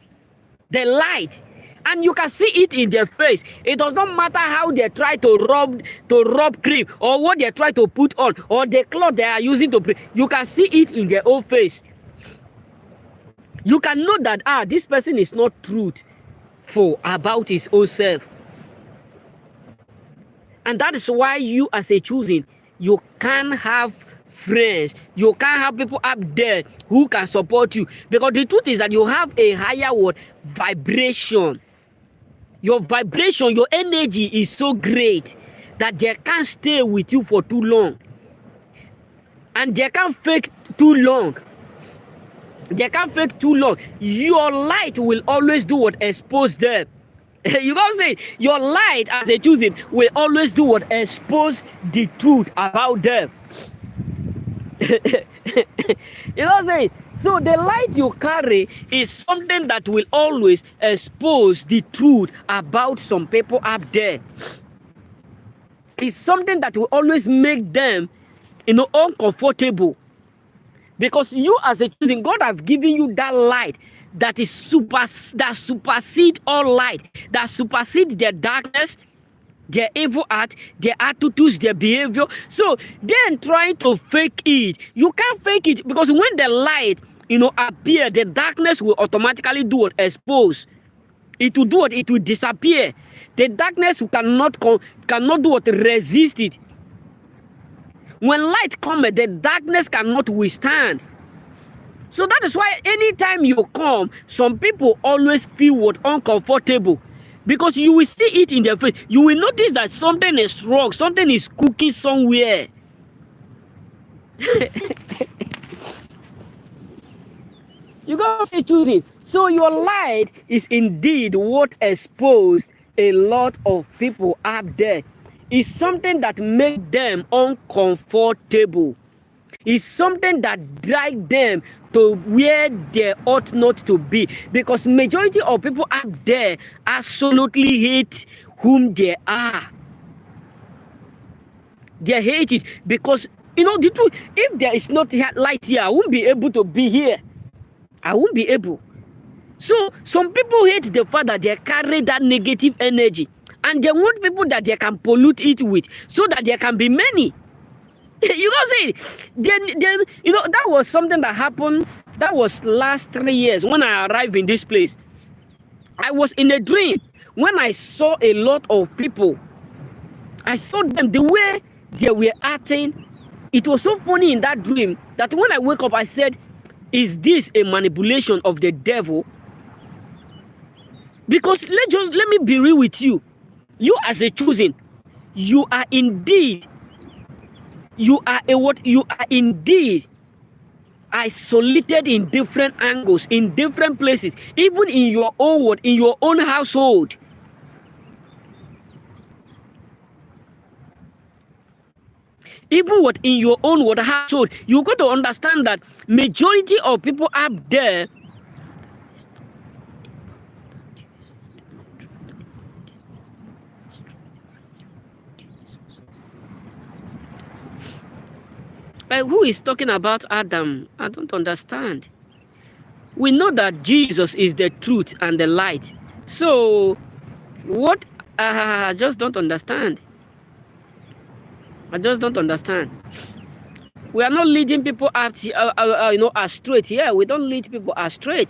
The light, and you can see it in their face. It does not matter how they try to rub cream, or what they try to put on, or the cloth they are using to pray. You can see it in their own face. You can know that this person is not truthful about his own self. And that is why you, as a choosing, you can't have friends, you can't have people up there who can support you, because the truth is that you have a higher vibration. Your vibration, your energy is so great that they can't stay with you for too long, and they can't fake too long. They can't fake too long. Your light will always do what expose them. You know what I'm saying? Your light, as a choosing, will always do what expose the truth about them. You know what I'm saying? So the light you carry is something that will always expose the truth about some people up there. It's something that will always make them, uncomfortable. Because you, as a choosing, God have given you that light that supersedes all light, that supersedes the darkness, their evil art, their attitudes, their behavior. So then trying to fake it, you can't fake it, because when the light, appear, the darkness will automatically do what? Expose. It will do what? It will disappear. The darkness cannot do what? Resist it. When light comes, the darkness cannot withstand. So that is why anytime you come, some people always feel what? Uncomfortable. Because you will see it in their face. You will notice that something is wrong. Something is cooking somewhere. You got to choose it. So your light is indeed what exposed a lot of people up there. It's something that makes them uncomfortable. It's something that drives them to where they ought not to be, because majority of people up there absolutely hate whom they are. They hate it because, the truth, if there is not light here, I won't be able to be here. I won't be able. So some people hate the fact that they carry that negative energy, and they want people that they can pollute it with, so that there can be many. You guys see, then that was something that happened. That was last 3 years when I arrived in this place. I was in a dream when I saw a lot of people. I saw them, the way they were acting. It was so funny in that dream that when I wake up, I said, is this a manipulation of the devil? Because let me be real with you. You as a chosen, you are indeed isolated in different angles, in different places, even in your own world, in your own household. Even what in your own world household, you got to understand that majority of people up there who is talking about Adam? I don't understand. We know that Jesus is the truth and the light. So, what? I just don't understand. I just don't understand. We are not leading people astray here. We don't lead people astray.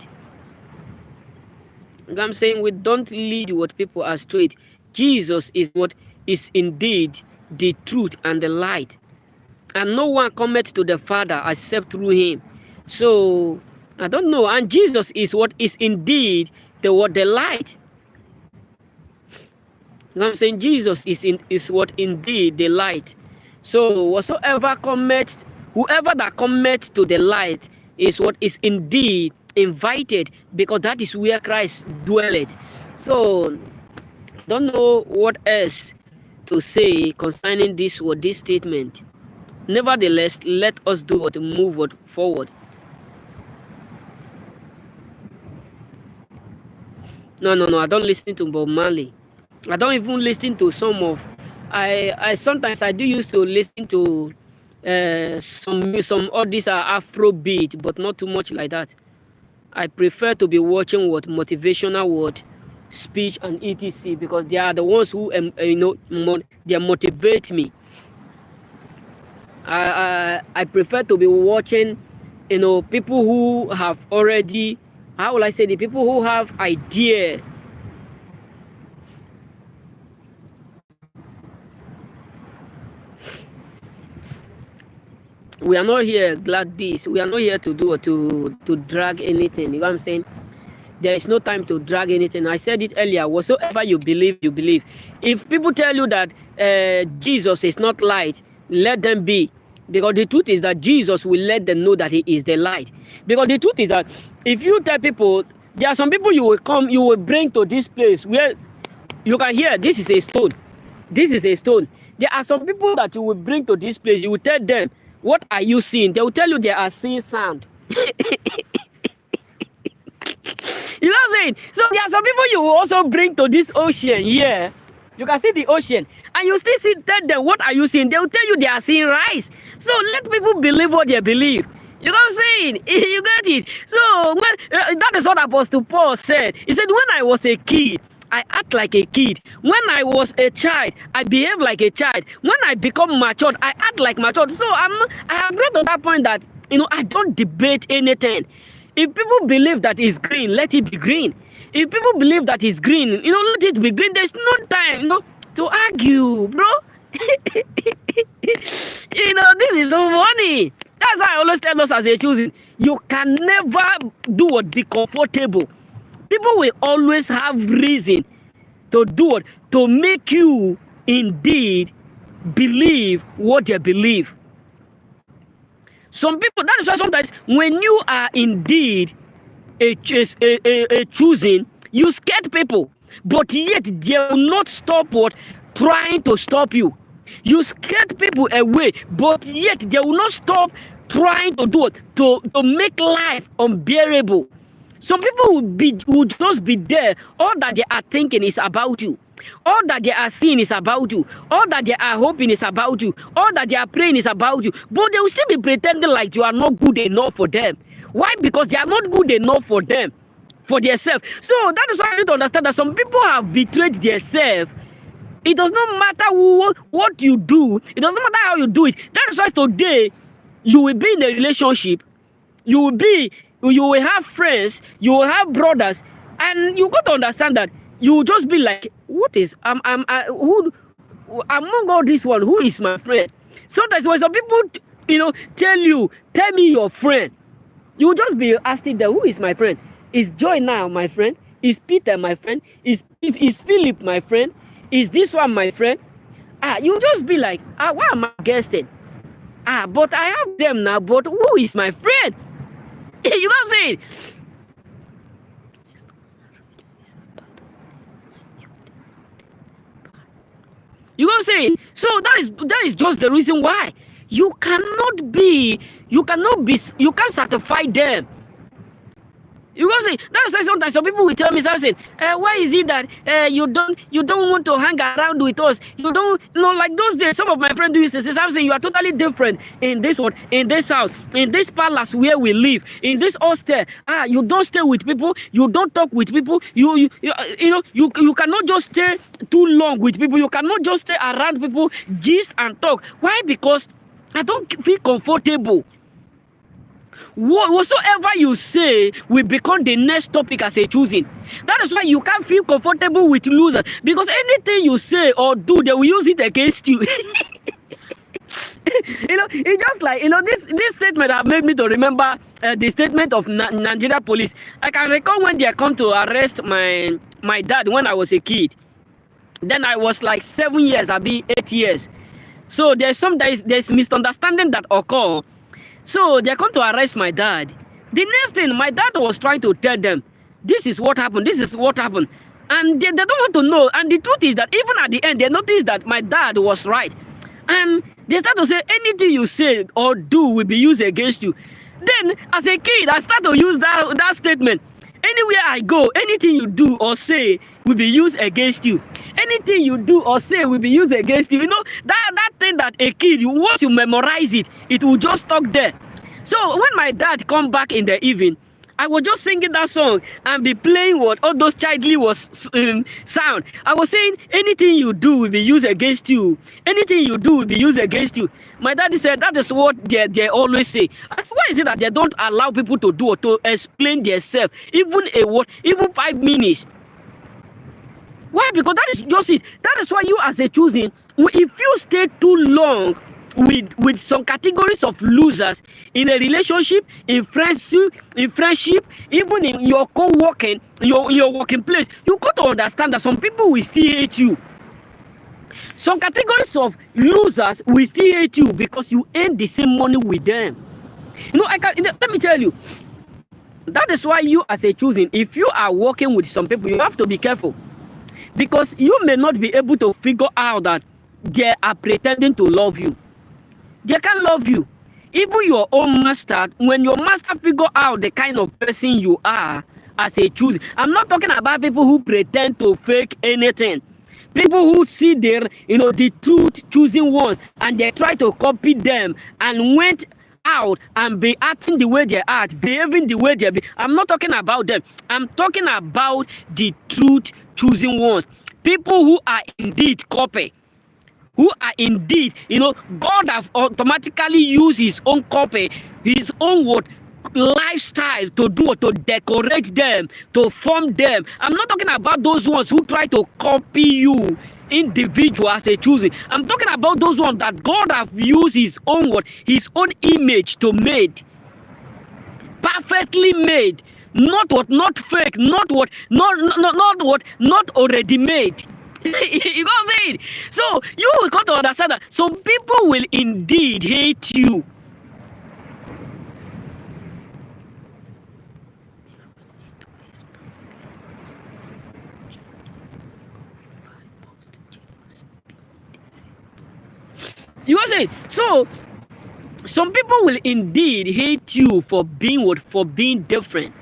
I'm saying we don't lead what people astray. Jesus is what is indeed the truth and the light. And no one cometh to the Father except through him. So, I don't know. And Jesus is what is indeed the light. I'm saying Jesus is what indeed the light. So, whoever that cometh to the light is what is indeed invited, because that is where Christ dwelleth. So, don't know what else to say concerning this statement. Nevertheless, let us do what? Move forward. No, I don't listen to Bob Marley. I don't even listen to some of. I sometimes I do used to listen to some all these are Afrobeat, but not too much like that. I prefer to be watching what motivational word, speech and etc, because they are the ones who they motivate me. I prefer to be watching, people who have already, how will I say, the people who have idea. We are not here glad this. We are not here to do to drag anything. You know what I'm saying? There is no time to drag anything. I said it earlier. Whatsoever you believe, you believe. If people tell you that Jesus is not light, let them be. Because the truth is that Jesus will let them know that he is the light. Because the truth is that if you tell people, there are some people you will bring to this place where you can hear this is a stone. This is a stone. There are some people that you will bring to this place. You will tell them, what are you seeing? They will tell you they are seeing sound. You know what I'm saying? So there are some people you will also bring to this ocean here. You can see the ocean. And you still tell them, what are you seeing? They will tell you they are seeing rice. So let people believe what they believe. You know what I'm saying? You get it? So that is what Apostle Paul said. He said, when I was a kid, I act like a kid. When I was a child, I behave like a child. When I become matured, I act like matured. So I have got to that point that, I don't debate anything. If people believe that it's green, let it be green. If people believe that it's green, let it be green. There's no time, to argue, bro. This is so funny. That's why I always tell us as a choosing, you can never do what be comfortable. People will always have reason to do what, to make you indeed believe what they believe. Some people, that is why sometimes when you are indeed a choosing, you scared people, but yet they will not stop what trying to stop you. You scared people away, but yet they will not stop trying to do it to make life unbearable. Some people will just be there. All that they are thinking is about you. All that they are seeing is about you. All that they are hoping is about you. All that they are praying is about you. But they will still be pretending like you are not good enough for them. Why? Because they are not good enough for them, for themselves. So that is why I need to understand that some people have betrayed themselves. It does not matter what you do. It doesn't matter how you do it. That is why today you will be in a relationship. You will have friends. You will have brothers, and you got to understand that you will just be like, what is who among all this one? Who is my friend? Sometimes when some people tell me your friend, you will just be asking them, who is my friend? Is Joy now my friend? Is Peter my friend? Is Philip my friend? Is this one my friend? You just be like, why am I guessing? But I have them now, but who is my friend? You know what I'm saying? You know what I'm saying? So that is just the reason why you can't satisfy them. You know what I'm saying? That's why sometimes some people will tell me something. Why is it that you don't want to hang around with us? You don't like those days. Some of my friends used to say something. You are totally different in this one, in this house, in this palace where we live, in this hostel. You don't stay with people. You don't talk with people. You cannot just stay too long with people. You cannot just stay around people, gist and talk. Why? Because I don't feel comfortable. Whatsoever you say will become the next topic as a choosing. That is why you can't feel comfortable with losers, because anything you say or do, they will use it against you. It's just like this statement have made me to remember the statement of Nigeria police. I can recall when they come to arrest my dad when I was a kid. Then I was like 7 years, I'll be 8 years. So there's misunderstanding that occur. So they come to arrest my dad. The next thing, my dad was trying to tell them, this is what happened, this is what happened. And they don't want to know. And the truth is that even at the end, they noticed that my dad was right. And they start to say, anything you say or do will be used against you. Then, as a kid, I start to use that statement. Anywhere I go, anything you do or say will be used against you. Anything you do or say will be used against you. That thing that a kid, once you memorize it, it will just stuck there. So when my dad come back in the evening, I was just singing that song and be playing what all those childly sound. I was saying, anything you do will be used against you. Anything you do will be used against you. My daddy said that is what they always say. Why is it that they don't allow people to do or to explain themselves, even a word, even 5 minutes? Why? Because that is just it. That is why you as a choosing, if you stay too long with some categories of losers in a relationship, in friendship, even in your co-working, your working place, you got to understand that some people will still hate you. Some categories of losers will still hate you because you earn the same money with them. Let me tell you, that is why you as a choosing, if you are working with some people, you have to be careful, because you may not be able to figure out that they are pretending to love you. They can't love you. Even your own master, when your master figure out the kind of person you are as a choosing, I'm not talking about people who pretend to fake anything. People who see the truth choosing ones and they try to copy them and went out and be acting the way they act, behaving the way they be. I'm not talking about them. I'm talking about the truth choosing ones. People who are indeed copy. Who are indeed, God have automatically used his own copy, his own lifestyle to do, to decorate them, to form them. I'm not talking about those ones who try to copy you individual as a choosing. I'm talking about those ones that God have used his own his own image to made, perfectly made, not fake, not already made. You know what I'm saying? So you will come to understand that some people will indeed hate you. You know what I'm saying? So some people will indeed hate you for being different,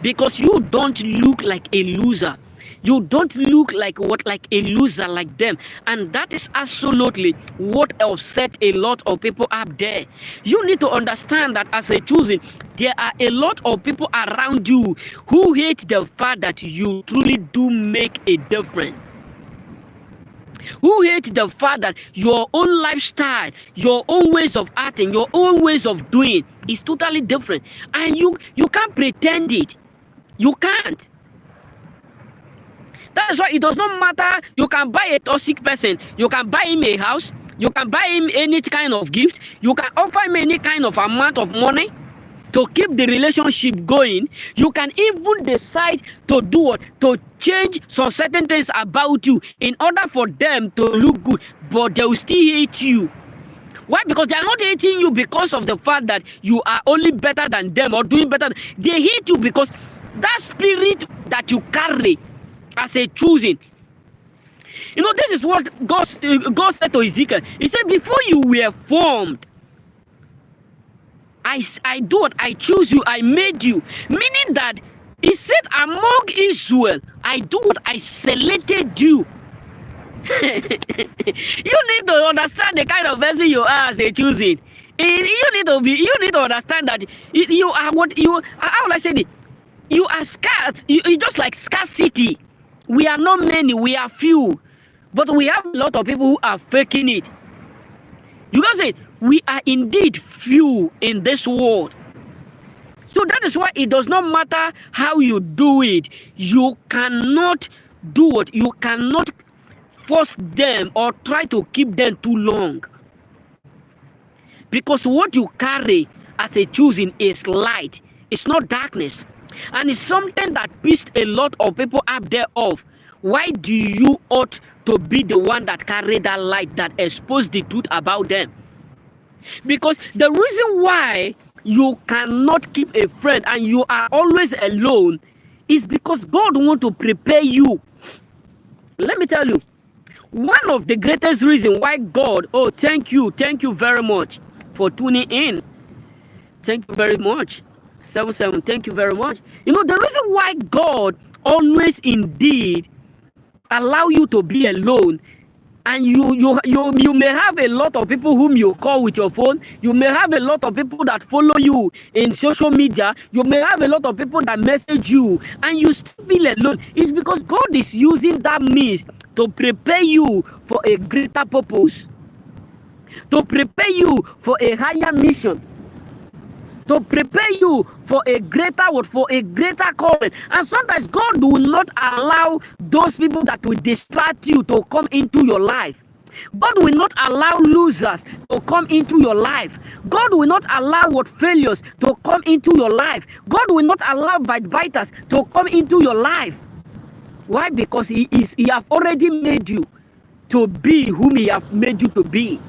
because you don't look like a loser. You don't look like a loser like them, and that is absolutely what upset a lot of people up there. You need to understand that as a choosing, there are a lot of people around you who hate the fact that you truly do make a difference. Who hate the fact that your own lifestyle, your own ways of acting, your own ways of doing is totally different, and you can't pretend it. You can't. That is why it does not matter. You can buy a toxic person, you can buy him a house, you can buy him any kind of gift, you can offer him any kind of amount of money to keep the relationship going. You can even decide to do what? To change some certain things about you in order for them to look good, but they will still hate you. Why? Because they are not hating you because of the fact that you are only better than them or doing better. They hate you because that spirit that you carry as a choosing. This is what God said to Ezekiel. He said, before you were formed, I do what? I choose you, I made you. Meaning that he said, among Israel, I do what? I selected you. You need to understand the kind of person you are as a choosing. You need to understand that you are what you. How will I say it? You are scarce. You just like scarcity. We are not many, we are few, but we have a lot of people who are faking it. You can say we are indeed few in this world. So that is why it does not matter how you do it. You cannot do it. You cannot force them or try to keep them too long. Because what you carry as a choosing is light. It's not darkness. And it's something that pissed a lot of people up there off. Why do you ought to be the one that carry that light, that expose the truth about them? Because the reason why you cannot keep a friend and you are always alone is because God wants to prepare you. Let me tell you, one of the greatest reasons why God, thank you very much for tuning in. Thank you very much. 77, thank you very much. The reason why God always indeed allow you to be alone, and you may have a lot of people whom you call with your phone, you may have a lot of people that follow you in social media, you may have a lot of people that message you, and you still feel alone. It's because God is using that means to prepare you for a greater purpose, to prepare you for a higher mission, to prepare you for a greater calling. And sometimes God will not allow those people that will distract you to come into your life. God will not allow losers to come into your life. God will not allow failures to come into your life. God will not allow backbiters to come into your life. Why? Because He have already made you to be whom He have made you to be.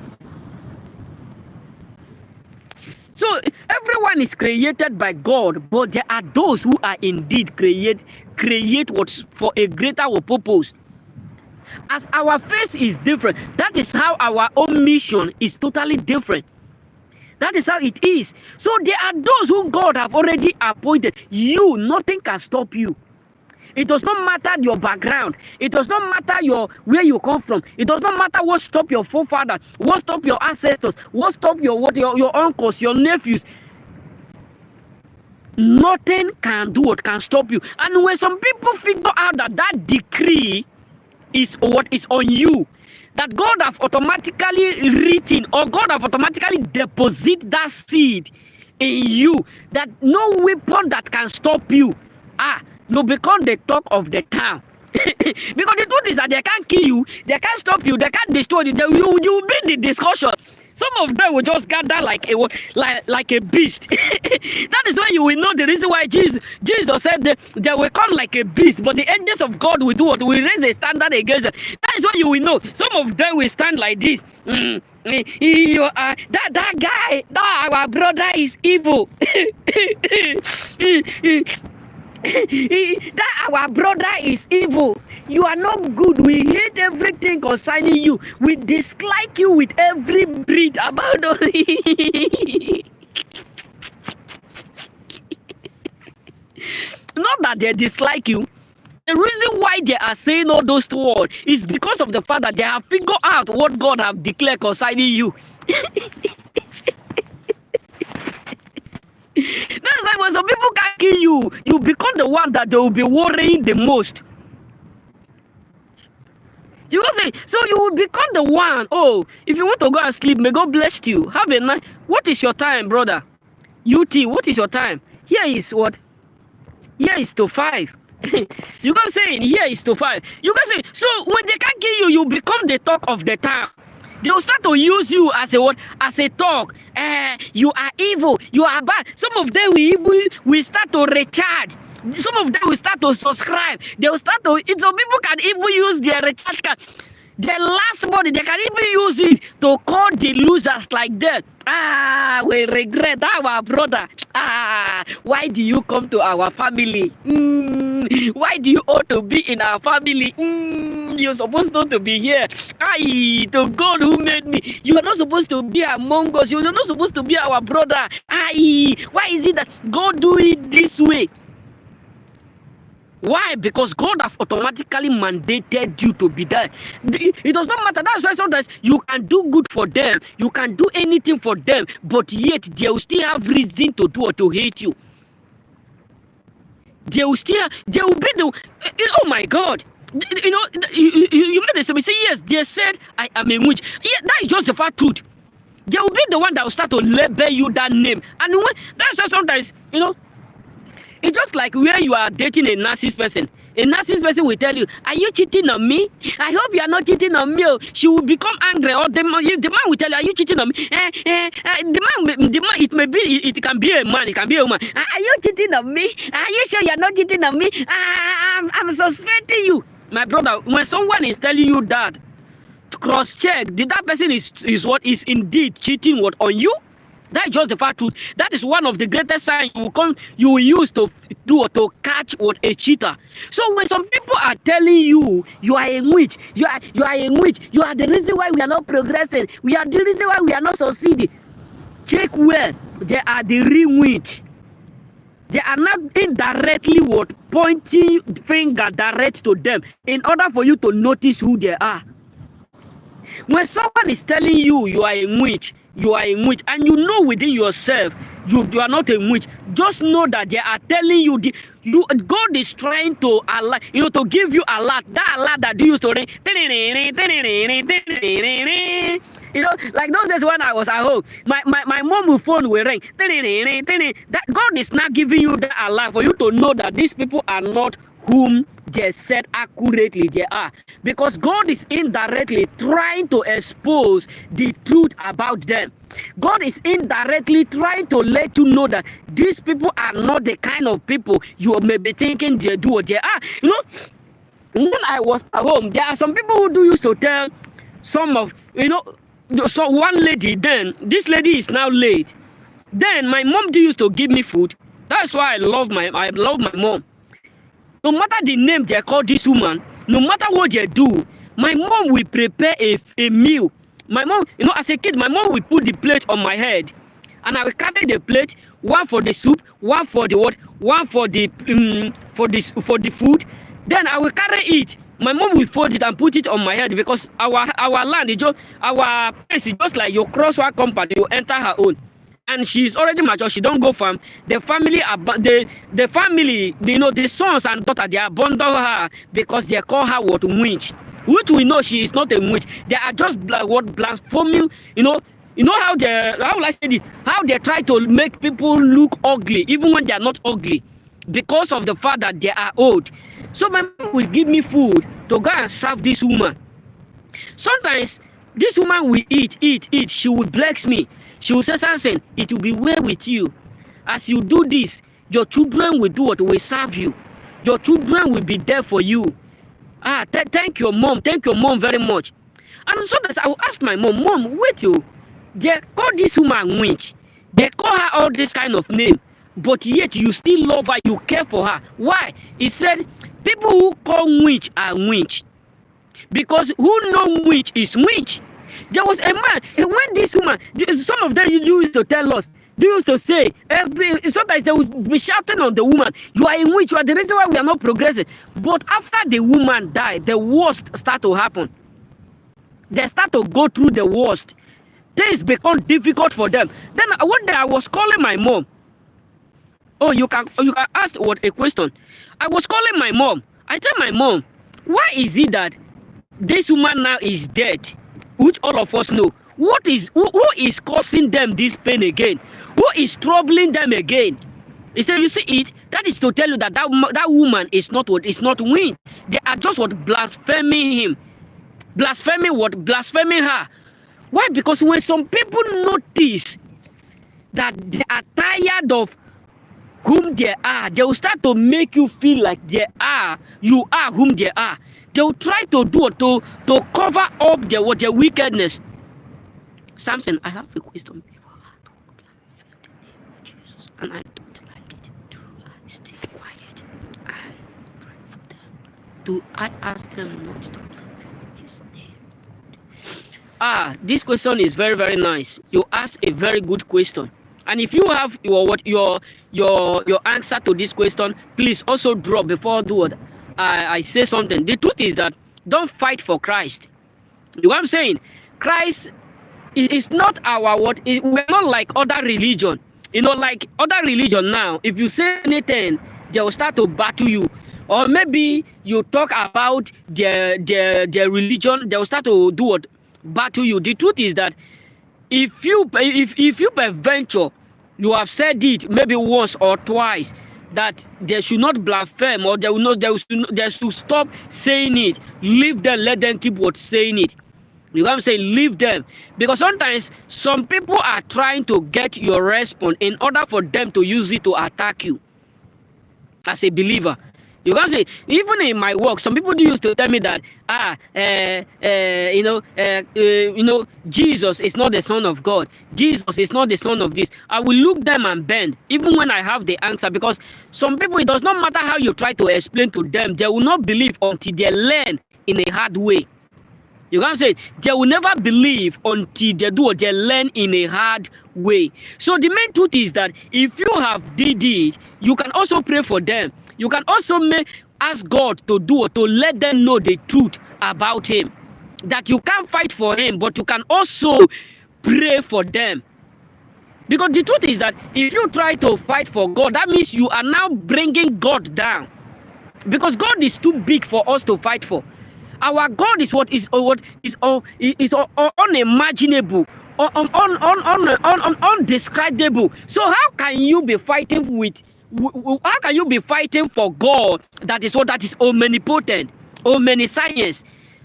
So everyone is created by God, but there are those who are indeed create what's for a greater purpose. As our face is different, that is how our own mission is totally different. That is how it is. So there are those whom God have already appointed. You, nothing can stop you. It does not matter your background. It does not matter where you come from. It does not matter what stopped your forefathers, what stopped your ancestors, what stopped your uncles, your nephews. Nothing can stop you. And when some people figure out that decree is what is on you, that God have automatically written, or God have automatically deposit that seed in you, that no weapon that can stop you, you become the talk of the town. Because the truth is that they can't kill you, they can't stop you, they can't destroy you. You will bring the discussion. Some of them will just gather like a beast. That is why you will know the reason why Jesus said they will come like a beast, but the angels of God will do what? Will raise a standard against them. That is why you will know. Some of them will stand like this. That guy, our brother is evil. That our brother is evil. You are not good. We hate everything concerning you. We dislike you with every breed about us. Not that they dislike you. The reason why they are saying all those words is because of the fact that they have figured out what God have declared concerning you. That's why when some people can kill you, you become the one that they will be worrying the most. You go say, so you will become the one. Oh, if you want to go and sleep, may God bless you. Have a night. What is your time, brother? UT, what is your time? Here is what? Here is to 5. You go saying here is to 5. You go say, so when they can kill you, you become the talk of the town. They will start to use you as a what? As a talk. You are evil. You are bad. Some of them will start to recharge. Some of them will start to subscribe. They will start to. Some people can even use their recharge card. Their last money, they can even use it to call the losers like that. We regret our brother. Why do you come to our family? Why do you ought to be in our family? You're supposed not to be here. To God who made me. You are not supposed to be among us. You are not supposed to be our brother. Why is it that God do it this way? Why? Because God have automatically mandated you to be there. It does not matter. That's why sometimes you can do good for them. You can do anything for them. But yet they will still have reason to do or to hate you. They will be the, oh my God. You made the same. Say yes, they said I am a witch. Yeah, that is just the fact truth. They will be the one that will start to label you that name. And that's why sometimes, it's just like where you are dating a narcissist person. A narcissist person will tell you, are you cheating on me? I hope you are not cheating on me. She will become angry. Or the man will tell you, are you cheating on me? The man, it can be a man, it can be a woman. Are you cheating on me? Are you sure you are not cheating on me? I'm suspecting you. My brother, when someone is telling you that, cross-check, did that person is what is indeed cheating on you? That is just the fact truth. That is one of the greatest signs you will use to catch a cheater. So when some people are telling you you are a witch, you are a witch, you are the reason why we are not progressing, we are the reason why we are not succeeding. Check where they are the real witch. They are not indirectly pointing finger direct to them in order for you to notice who they are. When someone is telling you you are a witch, and you know within yourself you are not a witch, just know that they are telling you God is trying to to give you alert. That alert that you used to ring, like those days when I was at home, my mom's phone will ring. That God is not giving you that alert for you to know that these people are not whom they said accurately they are, because God is indirectly trying to expose the truth about them. God is indirectly trying to let you know that these people are not the kind of people you may be thinking they do or they are. When I was at home, there are some people who used to tell some of, so one lady, then this lady is now late. Then my mom used to give me food. That's why I love my mom. No matter the name they call this woman, no matter what they do, my mom will prepare a meal. My mom, as a kid, my mom will put the plate on my head, and I will carry the plate, one for the soup, one for the what, one for the food. Then I will carry it. My mom will fold it and put it on my head because our land is just our place is just like your cross one company, you enter her own. And she's already mature, she don't go farm. The family the family, you know, the sons and daughter, they abandon her because they call her what, witch. Which we know she is not a witch. They are just what, blaspheming, you know. You know how will I say this? How they try to make people look ugly even when they are not ugly, because of the fact that they are old. So my mom will give me food to go and serve this woman. Sometimes this woman will eat. She will bless me. She will say, Samson, it will be well with you. As you do this, your children will do what? Will serve you. Your children will be there for you. Thank your mom. Thank your mom very much. And sometimes I will ask my mom, Mom, wait you. They call this woman witch. They call her all this kind of name. But yet you still love her, you care for her. Why? He said, people who call witch are witch. Because who know witch is witch. There was a man, when this woman, some of them used to tell us, they used to say, sometimes they would be shouting on the woman, you are a witch, you are the reason why we are not progressing. But after the woman died, the worst start to happen. They start to go through the worst. Things become difficult for them. Then one day I was calling my mom. Oh, you can ask what a question. I was calling my mom. I tell my mom, why is it that this woman now is dead? Which all of us know. Who is causing them this pain again? Who is troubling them again? He said, you see it? That is to tell you that that woman is not what? Is not win. They are just what? Blaspheming him. Blaspheming what? Blaspheming her. Why? Because when some people notice that they are tired of whom they are, they will start to make you feel like you are whom they are. They will try to do to cover up their wickedness. Samson, I have a question. People are talking in the name of Jesus, and I don't like it. Do I stay quiet and pray for them? Do I ask them not to blaspheme his name? This question is very, very nice. You ask a very good question. And if you have your answer to this question, please also drop before I say something. The truth is that don't fight for Christ. You know what I'm saying? Christ is not our what? We're not like other religion. You know, like other religion now, if you say anything, they will start to battle you. Or maybe you talk about their religion, they will start to do what? Battle you. The truth is that if you peradventure you have said it maybe once or twice that they should not blaspheme, or they should stop saying it, leave them, let them keep what saying it. You know what I'm saying? Leave them. Because sometimes some people are trying to get your response in order for them to use it to attack you as a believer. You can say, even in my work, some people used to tell me that Jesus is not the Son of God. Jesus is not the Son of this. I will look them and bend, even when I have the answer, because some people, it does not matter how you try to explain to them, they will not believe until they learn in a hard way. You can say they will never believe until they do what they learn in a hard way. So the main truth is that if you have did it, you can also pray for them. You can also ask God to do it, to let them know the truth about him. That you can't fight for him, but you can also pray for them. Because the truth is that if you try to fight for God, that means you are now bringing God down. Because God is too big for us to fight for. Our God is unimaginable, undescribable. So how can you be fighting with? How can you be fighting for God that is omnipotent, omniscience,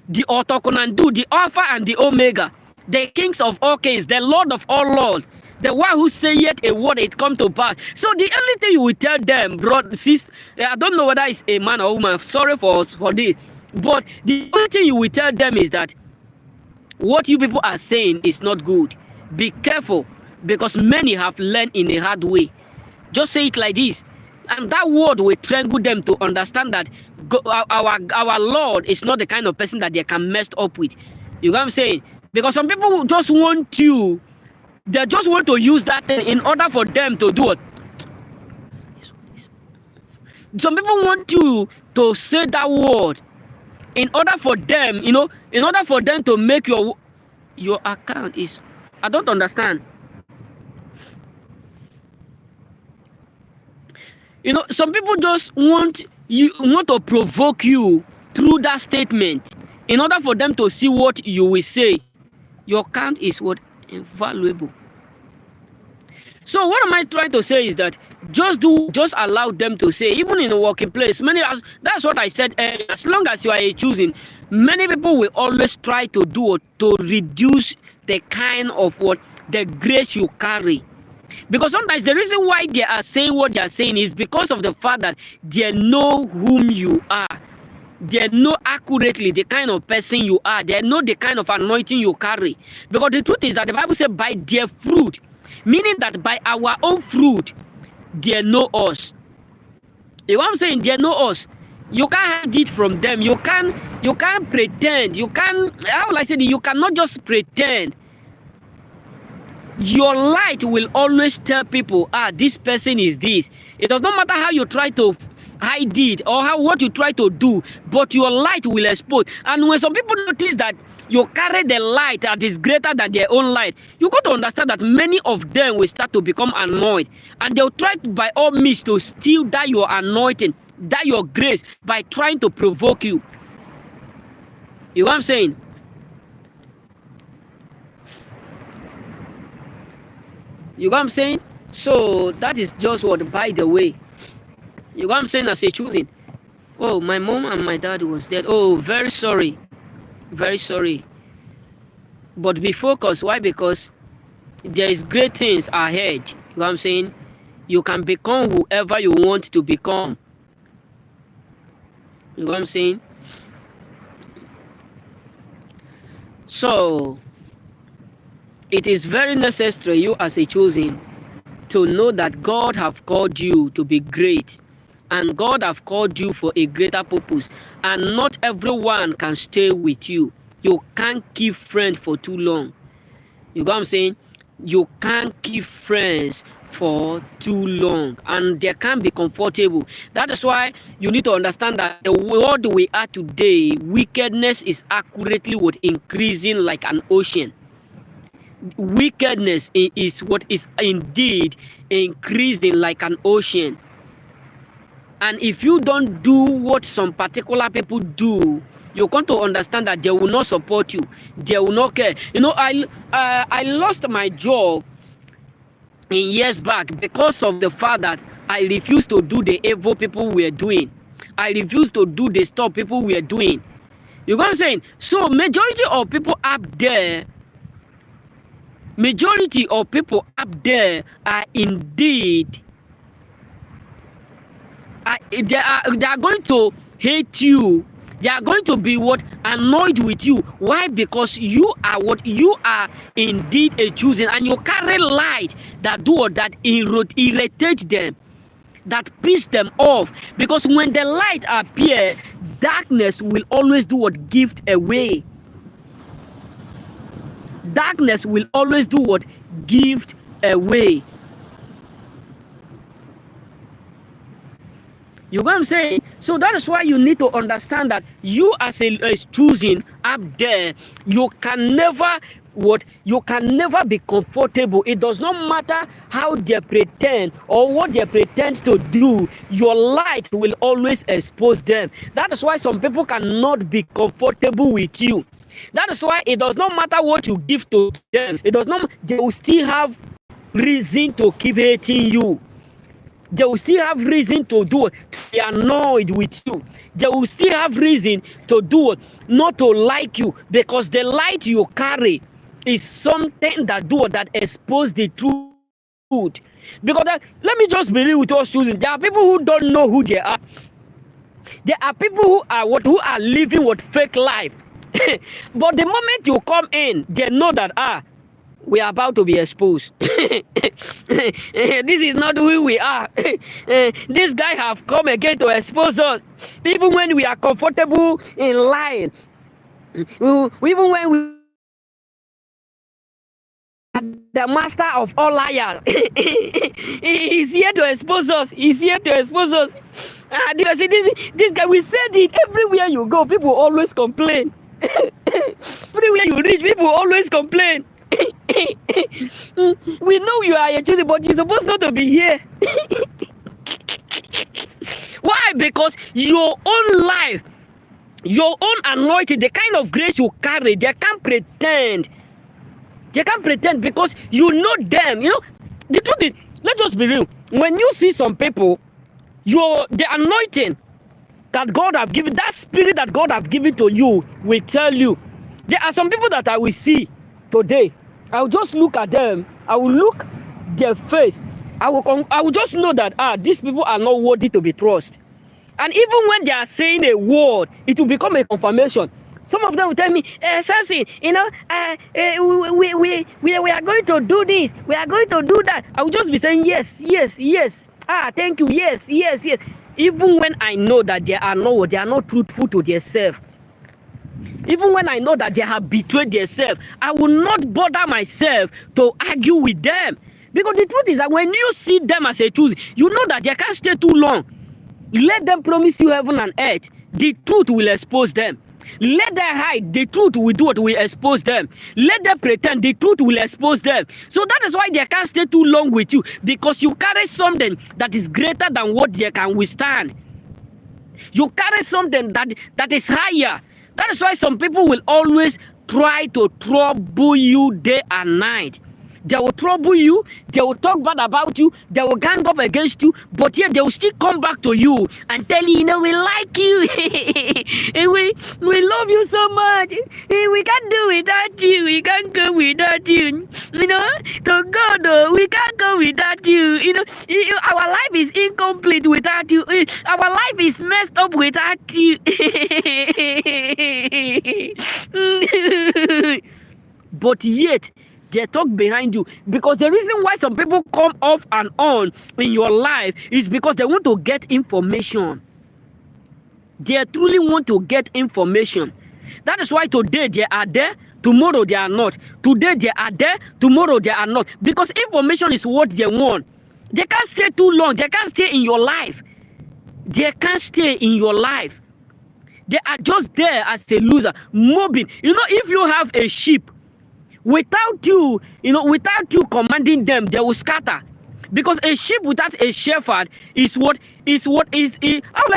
the Autokonandu, the Alpha and the Omega, the Kings of all kings, the Lord of all lords, the one who saith a word, it come to pass. So the only thing you will tell them, brother, sister, I don't know whether it's a man or woman, sorry for this, but the only thing you will tell them is that what you people are saying is not good. Be careful, because many have learned in a hard way. Just say it like this, and that word will strangle them to understand that our Lord is not the kind of person that they can mess up with. You know what I'm saying? Because some people just want you, they just want to use that thing in order for them to do it. Some people want you to say that word in order for them, in order for them to make your account is. I don't understand. Some people just want to provoke you through that statement in order for them to see what you will say. Your account is what? Invaluable. So what am I trying to say is that just allow them to say, even in a working place. That's what I said earlier. As long as you are a choosing, many people will always try to do to reduce the kind of the grace you carry. Because sometimes the reason why they are saying what they are saying is because of the fact that they know whom you are. They know accurately the kind of person you are. They know the kind of anointing you carry. Because the truth is that the Bible says by their fruit, meaning that by our own fruit, they know us. You know what I'm saying? They know us. You can't hide it from them. You can't pretend. How will I say it? You cannot just pretend. Your light will always tell people, this person is this. It does not matter how you try to hide it or what you try to do, but your light will expose. And when some people notice that you carry the light that is greater than their own light, you got to understand that many of them will start to become annoyed, and they'll try by all means to steal that your anointing, that your grace, by trying to provoke you. You know what I'm saying? You know what I'm saying? So that is just what, by the way. You know what I'm saying? As a choosing. Oh, my mom and my dad was dead. Oh, very sorry. Very sorry. But be focused. Why? Because there is great things ahead. You know what I'm saying? You can become whoever you want to become. You know what I'm saying? So it is very necessary, you as a choosing, to know that God have called you to be great, and God have called you for a greater purpose, and not everyone can stay with you. You can't keep friends for too long. You know what I'm saying? You can't keep friends for too long, and they can't be comfortable. That is why you need to understand that the world we are today, wickedness is accurately increasing like an ocean. Wickedness is what is indeed increasing like an ocean. And if you don't do what some particular people do, you're going to understand that they will not support you. They will not care. I lost my job in years back because of the fact that I refused to do the evil people were doing. I refused to do the stuff people were doing. You know what I'm saying? So majority of people up there are indeed they are going to hate you. They are going to be annoyed with you. Why? Because you are indeed a choosing, and you carry light that irritate them, that piss them off. Because when the light appear, darkness will always give away. Darkness will always give away. You know what I'm saying? So that is why you need to understand that you as a choosing up there, you can never be comfortable. It does not matter how they pretend or what they pretend to do. Your light will always expose them. That is why some people cannot be comfortable with you. That is why it does not matter what you give to them. They will still have reason to keep hating you. They will still have reason to be annoyed with you. They will still have reason to not to like you, because the light you carry is something that expose the truth. Because let me just believe with us choosing. There are people who don't know who they are. There are people who are living fake life. But the moment you come in, they know that we are about to be exposed. This is not who we are. This guy have come again to expose us. Even when we are comfortable in lying, even when we are the master of all liars, he's here to expose us. He's here to expose us. See, this guy, we said it everywhere you go, people always complain. Everywhere you reach, people always complain. We know you are a Tuesday, but you're supposed not to be here. Why? Because your own life, your own anointing, the kind of grace you carry, they can't pretend. They can't pretend because you know them. You know, the truth is, let's just be real. When you see some people, the anointing that God have given, that spirit that God have given to you will tell you. There are some people that I will see today. I will just look at them. I will look their face. I will just know that these people are not worthy to be trusted. And even when they are saying a word, it will become a confirmation. Some of them will tell me, Samson, we are going to do this. We are going to do that. I will just be saying, yes, yes, yes. Thank you. Yes, yes, yes. Even when I know that they are not truthful to themselves. Even when I know that they have betrayed themselves, I will not bother myself to argue with them. Because the truth is that when you see them as a choose, you know that they can't stay too long. Let them promise you heaven and earth. The truth will expose them. Let them hide. The truth will do what will expose them. Let them pretend. The truth will expose them. So that is why they can't stay too long with you. Because you carry something that is greater than what they can withstand. You carry something that is higher. That is why some people will always try to trouble you day and night. They will trouble you, they will talk bad about you, they will gang up against you, but yet they will still come back to you and tell you, we like you, we love you so much, we can't do without you, we can't go without you, to God, we can't go without you, our life is incomplete without you, our life is messed up without you. But yet, they talk behind you, because the reason why some people come off and on in your life is because they want to get information. They truly want to get information. That is why today they are there, tomorrow they are not. Today they are there, tomorrow they are not. Because information is what they want. They can't stay too long. They can't stay in your life. They can't stay in your life. They are just there as a loser, mobbing. If you have a sheep, without you commanding them, they will scatter. Because a sheep without a shepherd is how will I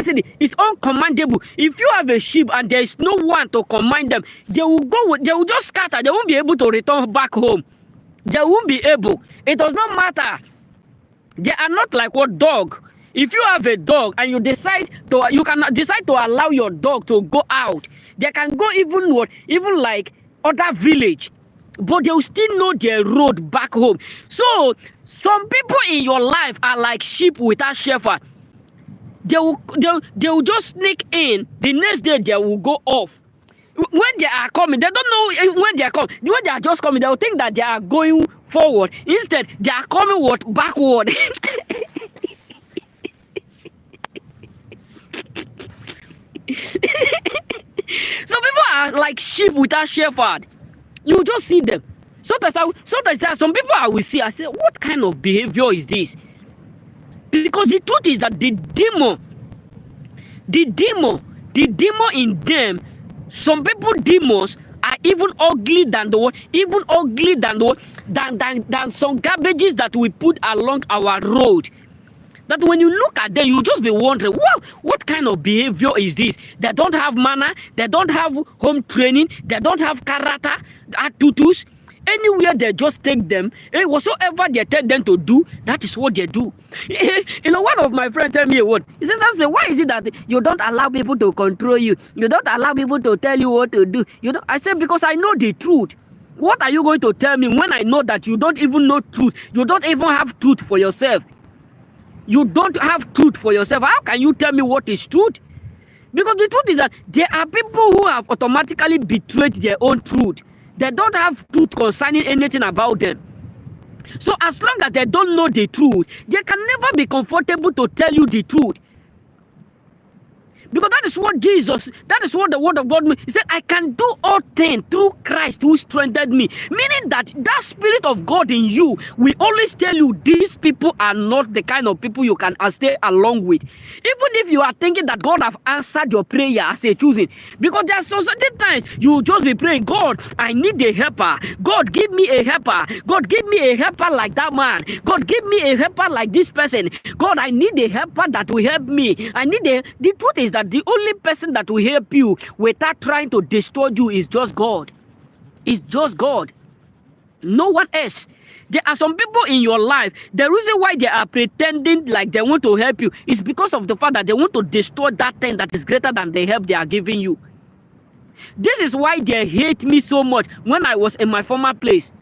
say it? It's uncommandable. If you have a sheep and there is no one to command them, they will just scatter. They won't be able to return back home. They won't be able. It does not matter. They are not like what dog. If you have a dog and you can decide to allow your dog to go out, they can go even like other village. But they will still know their road back home. So, some people in your life are like sheep without shepherd. They will just sneak in. The next day, they will go off. When they are coming, they don't know when they are coming. When they are just coming, they will think that they are going forward. Instead, they are coming backward. Some people are like sheep without shepherd. You just see them. Sometimes there are some people I will see. I say, what kind of behavior is this? Because the truth is that the demon in them, some people demons are even ugly than than some garbages that we put along our road. That when you look at them, you just be wondering, wow, what kind of behavior is this? They don't have manner, they don't have home training, they don't have character, attitudes. Anywhere they just take them, whatsoever they tell them to do, that is what they do. One of my friends tell me a word. He says, why is it that you don't allow people to control you? You don't allow people to tell you what to do. I said, because I know the truth. What are you going to tell me when I know that you don't even know truth? You don't even have truth for yourself. You don't have truth for yourself. How can you tell me what is truth? Because the truth is that there are people who have automatically betrayed their own truth. They don't have truth concerning anything about them. So as long as they don't know the truth, they can never be comfortable to tell you the truth. Because that is what Jesus, that is what the word of God means. He said, I can do all things through Christ who strengthened me. Meaning that that spirit of God in you will always tell you these people are not the kind of people you can stay along with. Even if you are thinking that God have answered your prayer as a choosing. Because there are some certain times you will just be praying, God, I need a helper. God, give me a helper. God, give me a helper like that man. God, give me a helper like this person. God, I need a helper that will help me. I need a... The truth is that the only person that will help you without trying to destroy you is just God. It's just God. No one else. There are some people in your life, the reason why they are pretending like they want to help you is because of the fact that they want to destroy that thing that is greater than the help they are giving you. This is why they hate me so much when I was in my former place.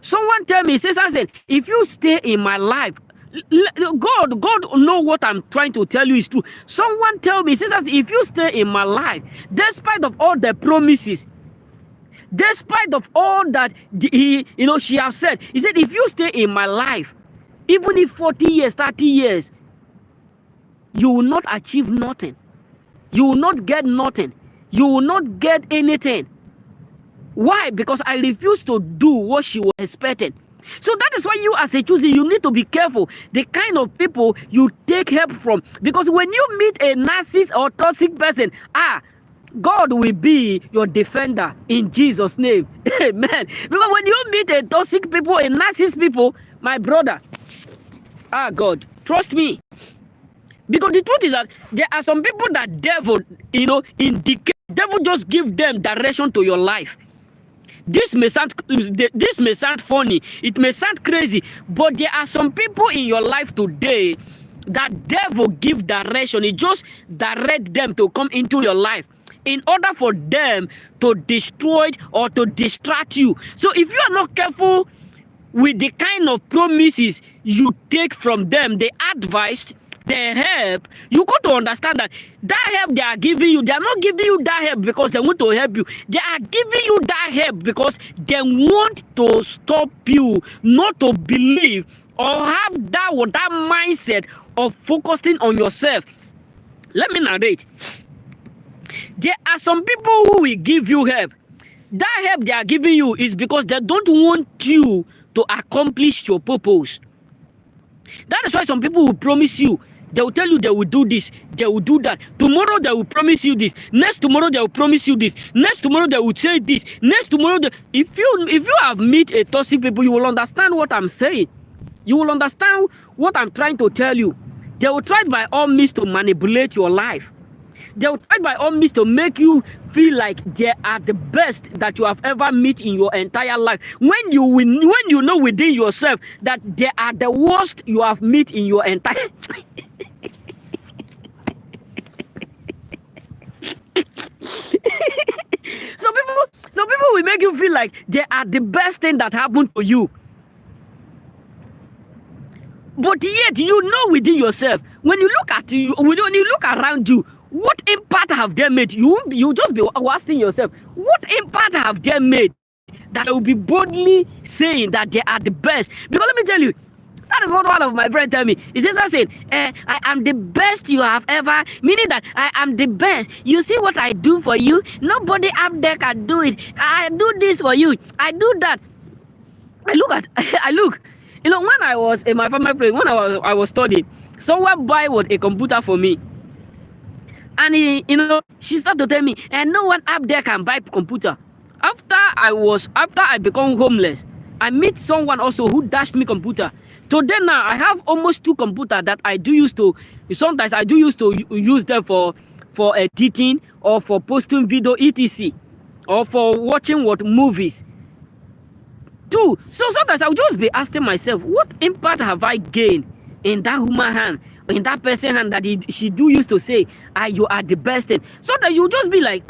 Someone tell me, say something, if you stay in my life, God know what I'm trying to tell you is true. Someone tell me, say something, if you stay in my life, despite of all the promises, despite of all that she has said, he said, if you stay in my life, even if 40 years, 30 years, you will not achieve nothing. You will not get nothing. You will not get anything. Why? Because I refuse to do what she was expecting. So that is why you as a choosing, you need to be careful the kind of people you take help from. Because when you meet a narcissist or toxic person, God will be your defender in Jesus' name. Amen. Because when you meet a toxic people, a narcissist people, my brother, God, trust me. Because the truth is that there are some people that devil, indicate, devil just give them direction to your life. This may sound funny, it may sound crazy, but there are some people in your life today that devil give direction. It just direct them to come into your life in order for them to destroy or to distract you. So if you are not careful with the kind of promises you take from them, the advice, the help, you got to understand that that help they are giving you, they are not giving you that help because they want to help you. They are giving you that help because they want to stop you not to believe or have that mindset of focusing on yourself. Let me narrate. There are some people who will give you help. That help they are giving you is because they don't want you to accomplish your purpose. That is why some people will promise you. They will tell you they will do this, they will do that. Tomorrow they will promise you this. Next tomorrow they will promise you this. Next tomorrow they will say this. Next tomorrow if you have met a toxic people, you will understand what I'm saying. You will understand what I'm trying to tell you. They will try by all means to manipulate your life. They will try by all means to make you feel like they are the best that you have ever met in your entire life. When you know within yourself that they are the worst you have met in your entire Some people will make you feel like they are the best thing that happened to you. But yet you know within yourself, when you look around you, what impact have they made? You just be asking yourself, what impact have they made that will be boldly saying that they are the best? Because let me tell you, that is what one of my friends tell me. He says, I am the best you have ever, meaning that I am the best. You see what I do for you? Nobody up there can do it. I do this for you. I do that. I look. When I was in my family place, when I was studying, someone buy a computer for me. And she started to tell me, and no one up there can buy computer. After I become homeless, I meet someone also who dashed me computer. Today now I have almost 2 computers that I do use to. Sometimes I do use to use them for editing or for posting video etc. or for watching movies. 2. So sometimes I'll just be asking myself, what impact have I gained in that human hand, in that person hand that she do used to say, you are the best thing. So that you just be like,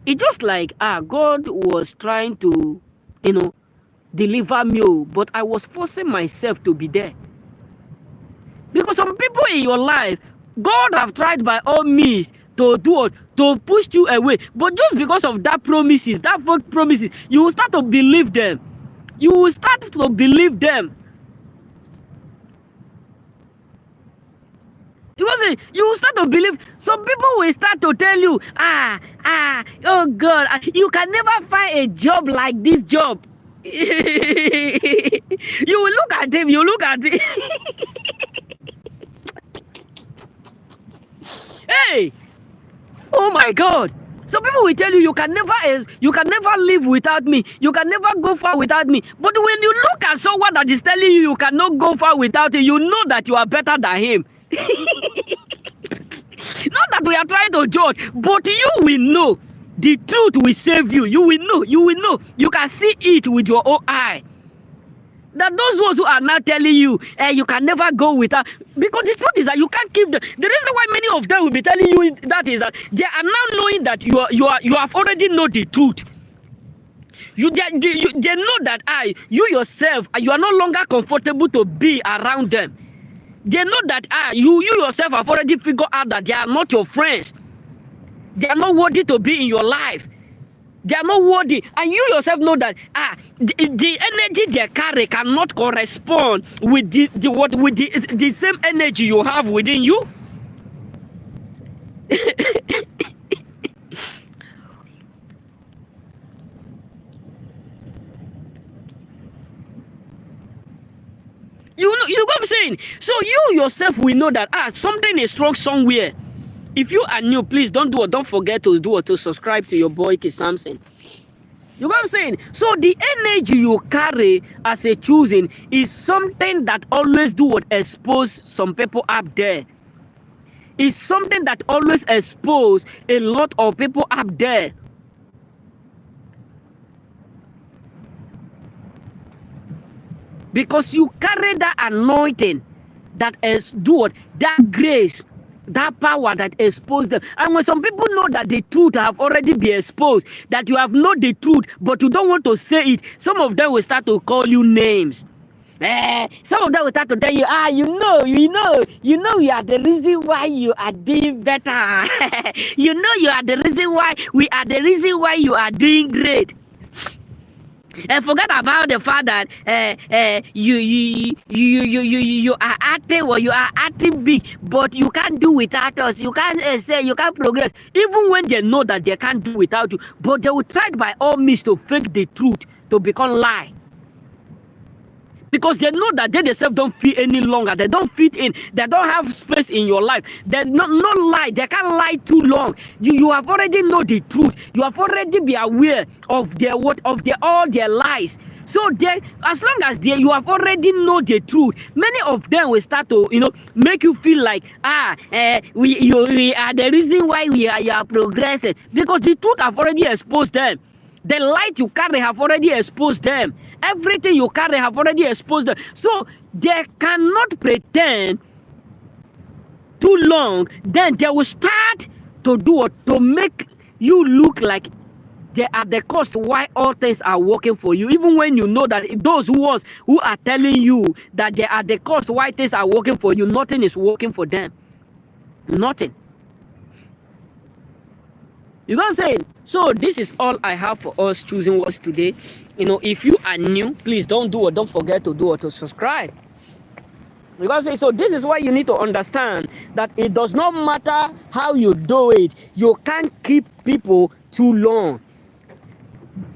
it's just like God was trying to, deliver me, but I was forcing myself to be there. Because some people in your life, God have tried by all means to push you away. But just because of that fake promises, you will start to believe them. You will start to believe them. Because say you will start to believe. Some people will start to tell you, oh God, you can never find a job like this job. You will look at him, you look at him. Hey, oh my God. Some people will tell you you can never live without me. You can never go far without me. But when you look at someone that is telling you you cannot go far without him, you know that you are better than him. Not that we are trying to judge, but you will know. The truth will save you. You will know. You will know. You can see it with your own eye. That those ones who are now telling you, you can never go without, because the truth is that you can't keep the reason why many of them will be telling you that is that they are now knowing that you have already know the truth. They know that you yourself, you are no longer comfortable to be around them. They know that you yourself have already figured out that they are not your friends. They are not worthy to be in your life. They are not worthy, and you yourself know that the energy they carry cannot correspond with the same energy you have within you. You know what I'm saying? So you yourself will know that something is wrong somewhere. If you are new, please don't forget to subscribe to your boy Kogwu Samson. You know what I'm saying? So the energy you carry as a choosing is something that always expose some people up there. It's something that always expose a lot of people up there. Because you carry that anointing that is that grace, that power that exposed them. And when some people know that the truth have already been exposed, that you have known the truth, but you don't want to say it, some of them will start to call you names. Some of them will start to tell you, you are the reason why you are doing better. You are the reason why we are the reason why you are doing great. And forget about the fact that you are acting or you are acting big, but you can't do without us. You can't say you can't progress. Even when they know that they can't do without you, but they will try by all means to fake the truth to become lie. Because they know that they themselves don't fit any longer. They don't fit in. They don't have space in your life. They not lie. They can't lie too long. You have already know the truth. You have already be aware of all their lies. So as long as you have already know the truth, many of them will start to make you feel like we are the reason why you are progressing, because the truth have already exposed them. The light you carry have already exposed them. Everything you carry have already exposed them. So they cannot pretend too long. Then they will start to make you look like they are the cost why all things are working for you. Even when you know that those who are telling you that they are the cost why things are working for you, nothing is working for them. Nothing. You know what I'm saying? So this is all I have for us choosing words today. If you are new, please don't forget to subscribe. You know what I'm saying? So this is why you need to understand that it does not matter how you do it. You can't keep people too long.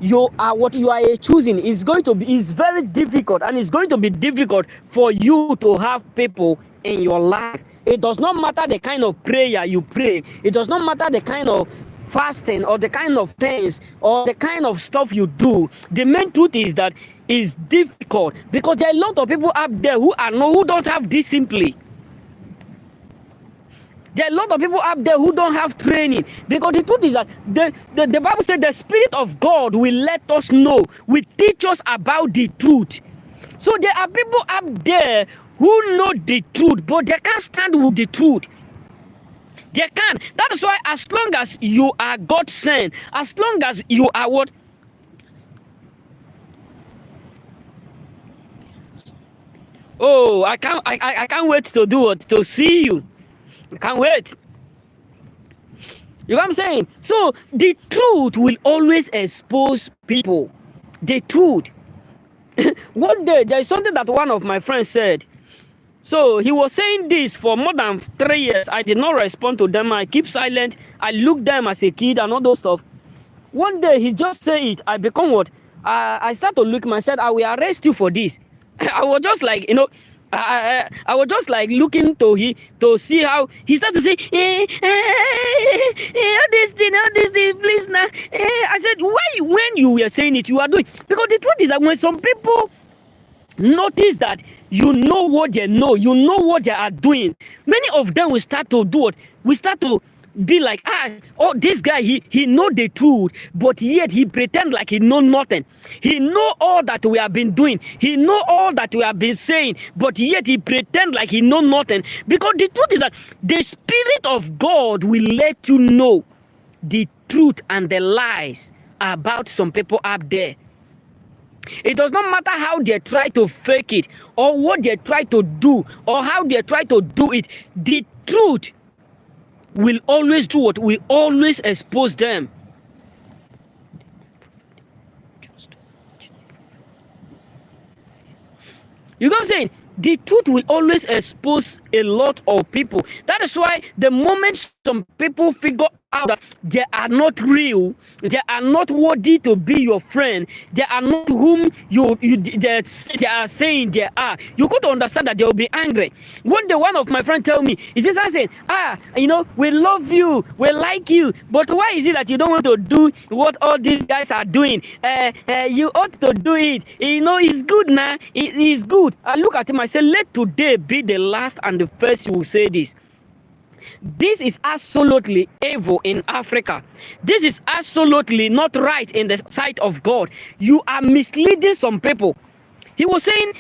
What you are choosing is very difficult, and it's going to be difficult for you to have people in your life. It does not matter the kind of prayer you pray. It does not matter the kind of fasting or the kind of things or the kind of stuff you do. The main truth is that it's difficult, because there are a lot of people up there who don't have this simply. There are a lot of people up there who don't have training, because the truth is that the Bible said the Spirit of God will let us know, will teach us about the truth. So there are people up there who know the truth, but they can't stand with the truth. They can. That is why as long as you are God sent, as long as you are what? Oh, I can't wait to do it, to see you. I can't wait. You know what I'm saying? So the truth will always expose people. The truth. One day there is something that one of my friends said. So he was saying this for more than 3 years. I did not respond to them. I keep silent. I looked them as a kid and all those stuff. One day he just say it. I become what? I start to look myself. I will arrest you for this. I was just like, I was just like looking to see how he started to say, all this thing, please now. I said, why when you were saying it, you are doing? Because the truth is that when some people notice that you know what they know, you know what they are doing, many of them will start to do what? We start to be like, oh, this guy, he know the truth, but yet he pretend like he know nothing. He know all that we have been doing. He know all that we have been saying, but yet he pretend like he know nothing. Because the truth is that the Spirit of God will let you know the truth and the lies about some people up there. It does not matter how they try to fake it, or what they try to do, or how they try to do it. The truth will always do what? Will always expose them. You know what I'm saying? The truth will always expose a lot of people. That is why the moment some people figure out that they are not real, they are not worthy to be your friend, they are not whom they are saying they are, you got to understand that they will be angry. One day one of my friends tell me, is this saying, we love you, we like you, but why is it that you don't want to do what all these guys are doing? You ought to do it. It's good now. It is good. I look at him, I say, let today be the last and the first you will say this. This is absolutely evil in Africa. This is absolutely not right in the sight of God. You are misleading some people. He was saying,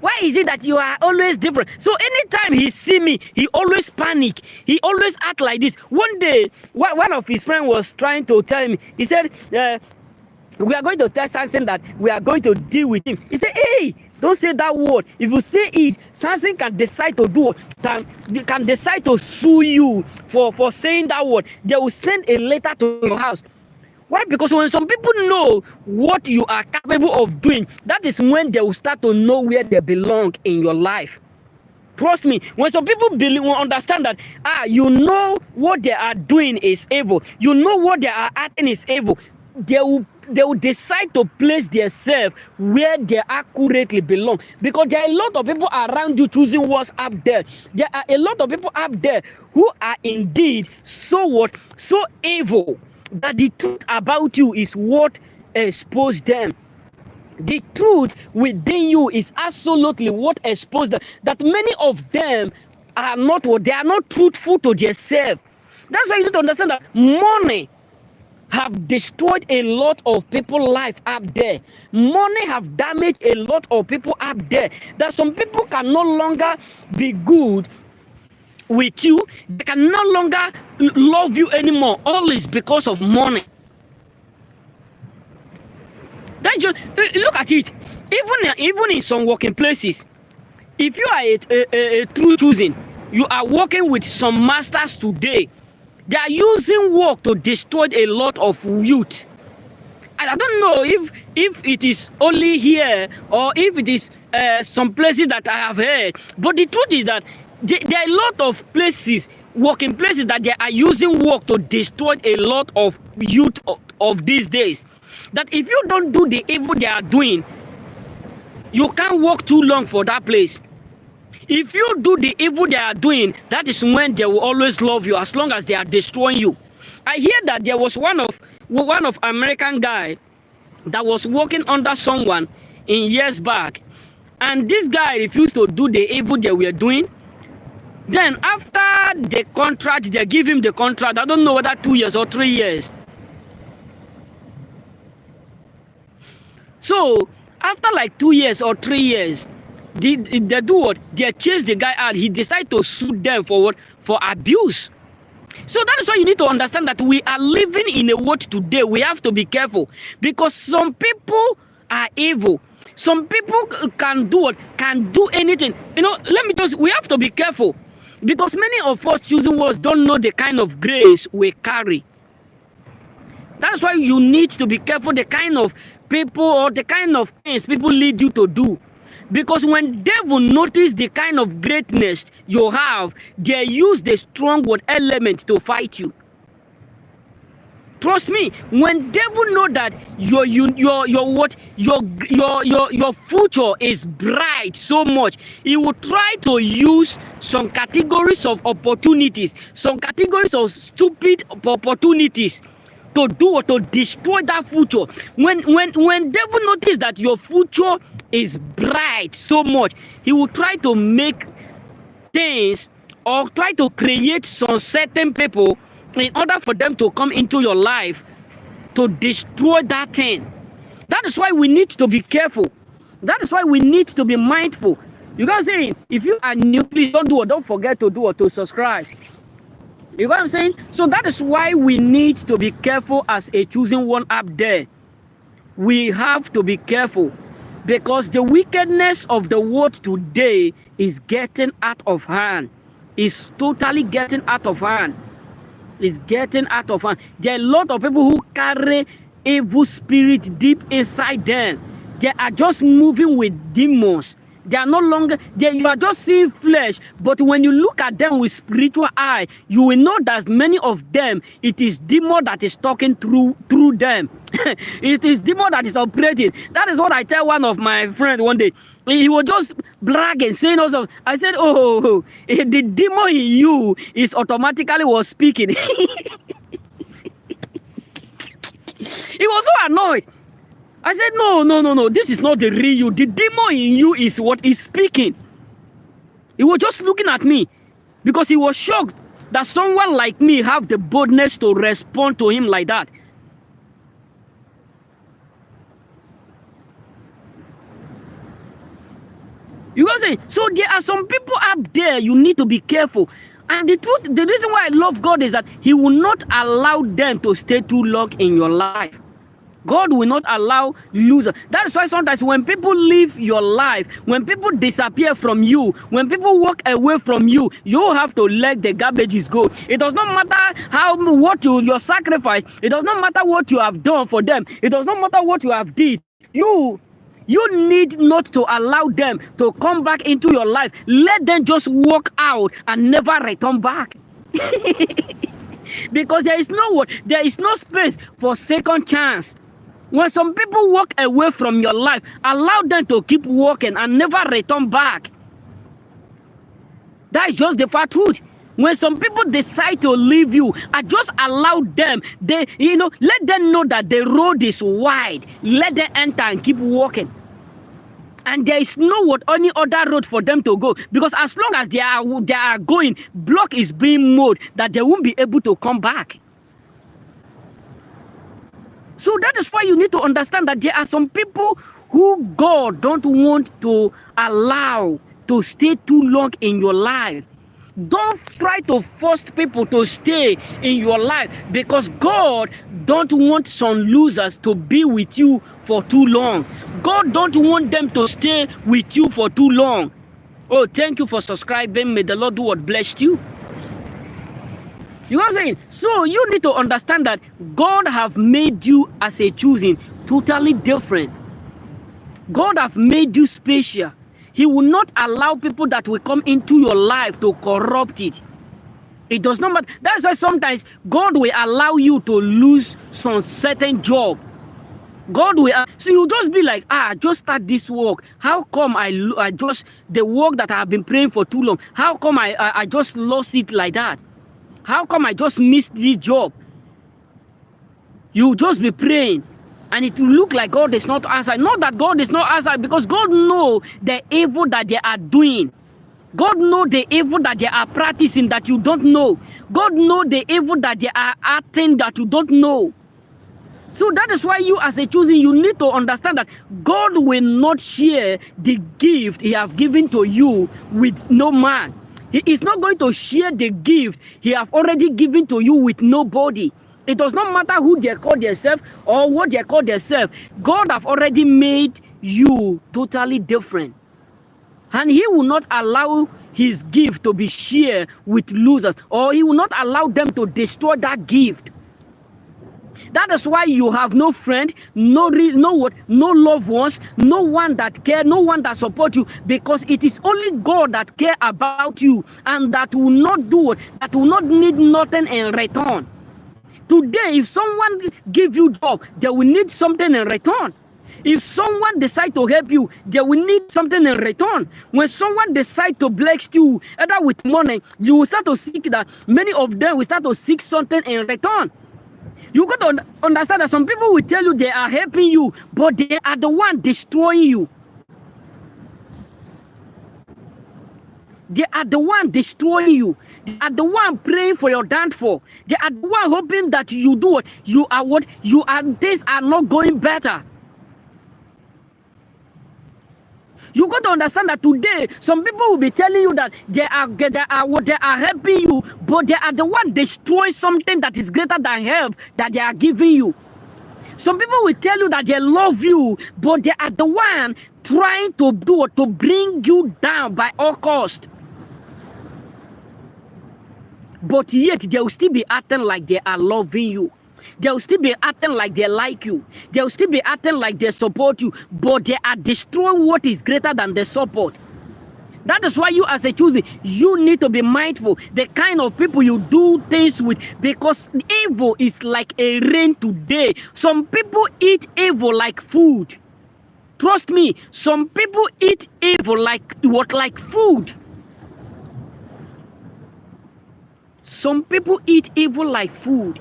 why is it that you are always different? So anytime he see me, he always panic. He always act like this. One day, one of his friends was trying to tell me, he said, we are going to tell Samson that we are going to deal with him. He said, hey, don't say that word. If you say it, Samson can decide to do can decide to sue you for saying that word. They will send a letter to your house. Why? Because when some people know what you are capable of doing, that is when they will start to know where they belong in your life. Trust me, when some people understand that, you know what they are doing is evil, you know what they are acting is evil, they will decide to place themselves where they accurately belong. Because there are a lot of people around you choosing what's up there. There are a lot of people up there who are indeed so evil that the truth about you is what exposed them. The truth within you is absolutely what exposed them. That many of them are not what? They are not truthful to themselves. That's why you need to understand that money have destroyed a lot of people's life up there. Money have damaged a lot of people up there. That some people can no longer be good with you. They can no longer love you anymore. All is because of money. That just look at it. Even in some working places, if you are a true choosing, you are working with some masters today. They are using work to destroy a lot of youth. And I don't know if it is only here or if it is some places that I have heard. But the truth is that there are a lot of places, working places, that they are using work to destroy a lot of youth of these days. That if you don't do the evil they are doing, you can't work too long for that place. If you do the evil they are doing, that is when they will always love you, as long as they are destroying you. I hear that there was one of American guy that was working under someone in years back, and this guy refused to do the evil they were doing. Then after the contract, they give him the contract. I don't know whether 2 years or 3 years. So after like 2 years or 3 years, they do what? They chase the guy out. He decided to sue them for what? For abuse. So that is why you need to understand that we are living in a world today. We have to be careful, because some people are evil. Some people can do what? Can do anything. We have to be careful, because many of us choosing words don't know the kind of grace we carry. That's why you need to be careful the kind of people or the kind of things people lead you to do. Because when devil notice the kind of greatness you have, they use the strong word element to fight you. Trust me, when devil know that your future is bright so much, he will try to use some categories of opportunities, some categories of stupid opportunities to do or to destroy that future. When devil notice that your future is bright so much, he will try to make things or try to create some certain people in order for them to come into your life to destroy that thing. That is why we need to be careful. That is why we need to be mindful. You guys saying, if you are new, please don't forget to do or to subscribe. You know what I'm saying? So that is why we need to be careful as a choosing one up there. We have to be careful because the wickedness of the world today is getting out of hand. It's totally getting out of hand. It's getting out of hand. There are a lot of people who carry evil spirit deep inside them. They are just moving with demons. They are no longer, you are just seeing flesh, but when you look at them with spiritual eye, you will know that many of them, it is demon that is talking through them. It is demon that is operating. That is what I tell one of my friends one day. He was just bragging, saying also, I said, oh, the demon in you is automatically was speaking. He was so annoyed. I said, no, this is not the real you. The demon in you is what is speaking. He was just looking at me because he was shocked that someone like me have the boldness to respond to him like that. You know what I'm saying? So there are some people up there you need to be careful. And the truth, the reason why I love God is that he will not allow them to stay too long in your life. God will not allow losers. That is why sometimes when people leave your life, when people disappear from you, when people walk away from you, you have to let the garbages go. It does not matter your sacrifice. It does not matter what you have done for them. It does not matter what you have did. You need not to allow them to come back into your life. Let them just walk out and never return back. Because there is no space for second chance. When some people walk away from your life, allow them to keep walking and never return back. That is just the fat truth. When some people decide to leave you, I just allow them. Let them know that the road is wide. Let them enter and keep walking. And there is any other road for them to go. Because as long as they are going, block is being mowed that they won't be able to come back. So that is why you need to understand that there are some people who God don't want to allow to stay too long in your life. Don't try to force people to stay in your life because God don't want some losers to be with you for too long. God don't want them to stay with you for too long. Oh, thank you for subscribing. May the Lord do what blessed you. You know what I'm saying? So you need to understand that God have made you as a choosing totally different. God have made you special. He will not allow people that will come into your life to corrupt it. It does not matter. That's why sometimes God will allow you to lose some certain job. God will, so you just be like, just start this work. How come the work that I have been praying for too long, how come I just lost it like that? How come I just missed this job? You just be praying and it will look like God is not answering. Not that God is not answering, because God knows the evil that they are doing. God knows the evil that they are practicing that you don't know. God knows the evil that they are acting that you don't know. So that is why you as a choosing, you need to understand that God will not share the gift he has given to you with no man. He is not going to share the gift he have already given to you with nobody. It does not matter who they call themselves or what they call themselves. God have already made you totally different. And he will not allow his gift to be shared with losers, or he will not allow them to destroy that gift. That is why you have no friend, no loved ones, no one that care, no one that support you, because it is only God that care about you, and that will not do it, that will not need nothing in return. Today, if someone give you job, they will need something in return. If someone decide to help you, they will need something in return. When someone decide to bless you, either with money, you will start to seek that. Many of them will start to seek something in return. You got to understand that some people will tell you they are helping you, but they are the one destroying you. They are the one destroying you. They are the one praying for your downfall. They are the one hoping that you do what you are. Things are not going better. You got to understand that today, some people will be telling you that they are helping you, but they are the one destroying something that is greater than help that they are giving you. Some people will tell you that they love you, but they are the one trying to do to bring you down by all cost. But yet they will still be acting like they are loving you. They will still be acting like they like you. They will still be acting like they support you, but they are destroying what is greater than the support. That is why you as a choosing, you need to be mindful the kind of people you do things with, because evil is like a rain today. Some people eat evil like food. Trust me, some people eat evil like what? Like food. Some people eat evil like food.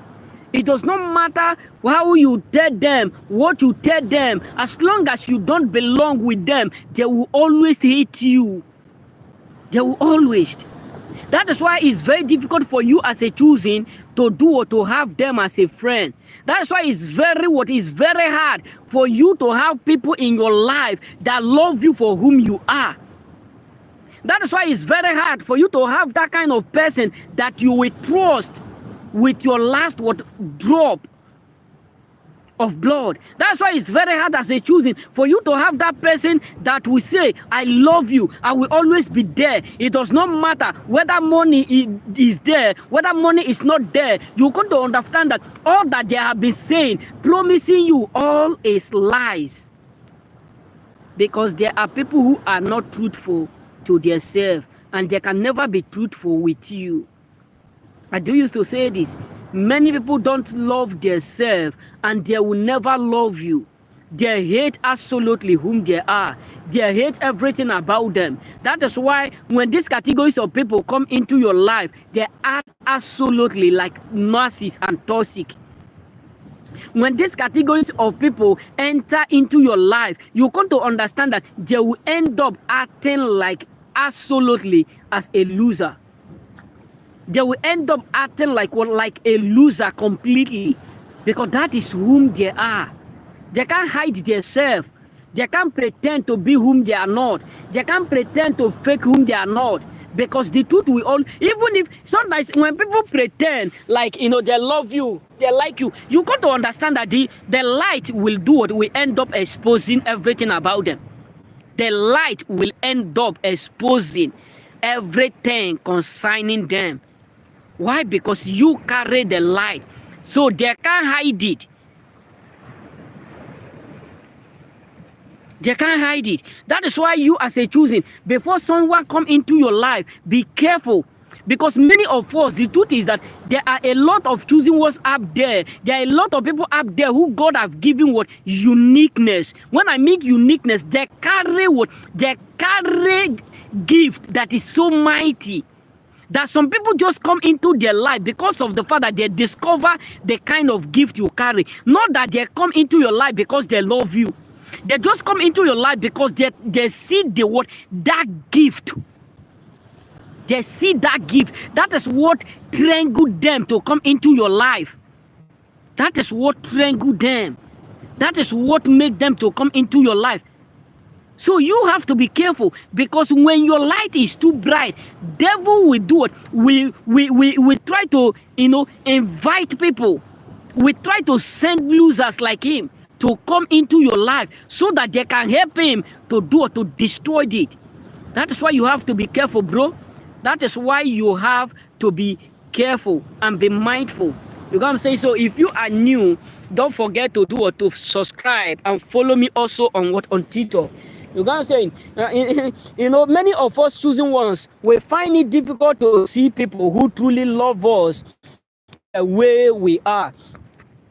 It does not matter how you tell them, what you tell them. As long as you don't belong with them, they will always hate you. They will always. That is why it's very difficult for you as a choosing to do or to have them as a friend. That's why it's very hard for you to have people in your life that love you for whom you are. That is why it's very hard for you to have that kind of person that you will trust with your last drop of blood. That's why it's very hard as a choosing for you to have that person that will say, I love you, I will always be there. It does not matter whether money is there, whether money is not there. You got to understand that all that they have been saying, promising you, all is lies. Because there are people who are not truthful to themselves, and they can never be truthful with you. I do used to say this. Many people don't love themselves, and they will never love you. They hate absolutely whom they are. They hate everything about them. That is why when these categories of people come into your life, they act absolutely like narcissists and toxic. When these categories of people enter into your life, you come to understand that they will end up acting like absolutely as a loser. They will end up acting like a loser completely, because that is whom they are. They can't hide themselves. They can't pretend to be whom they are not. They can't pretend to fake whom they are not, because the truth will all. Even if sometimes when people pretend like they love you, they like you, you got to understand that the light will do what will end up exposing everything about them. The light will end up exposing everything concerning them. Why? Because you carry the light, so they can't hide it. They can't hide it. That is why you as a choosing, before someone come into your life, be careful. Because many of us, the truth is that there are a lot of choosing ones up there. There are a lot of people up there who God have given uniqueness. When I mean uniqueness, they carry gift that is so mighty, that some people just come into their life because of the fact that they discover the kind of gift you carry. Not that they come into your life because they love you. They just come into your life because they see that gift. They see that gift. That is what triggered them to come into your life. That is what triggered them. That is what made them to come into your life. So you have to be careful, because when your light is too bright, devil will do it. We try to invite people. We try to send losers like him to come into your life so that they can help him to destroy it. That is why you have to be careful, bro. That is why you have to be careful and be mindful You know what I'm saying? So if you are new, don't forget to do what, to subscribe and follow me also on what, on TikTok. You know what I'm saying? You know, many of us choosing ones, we find it difficult to see people who truly love us the way we are,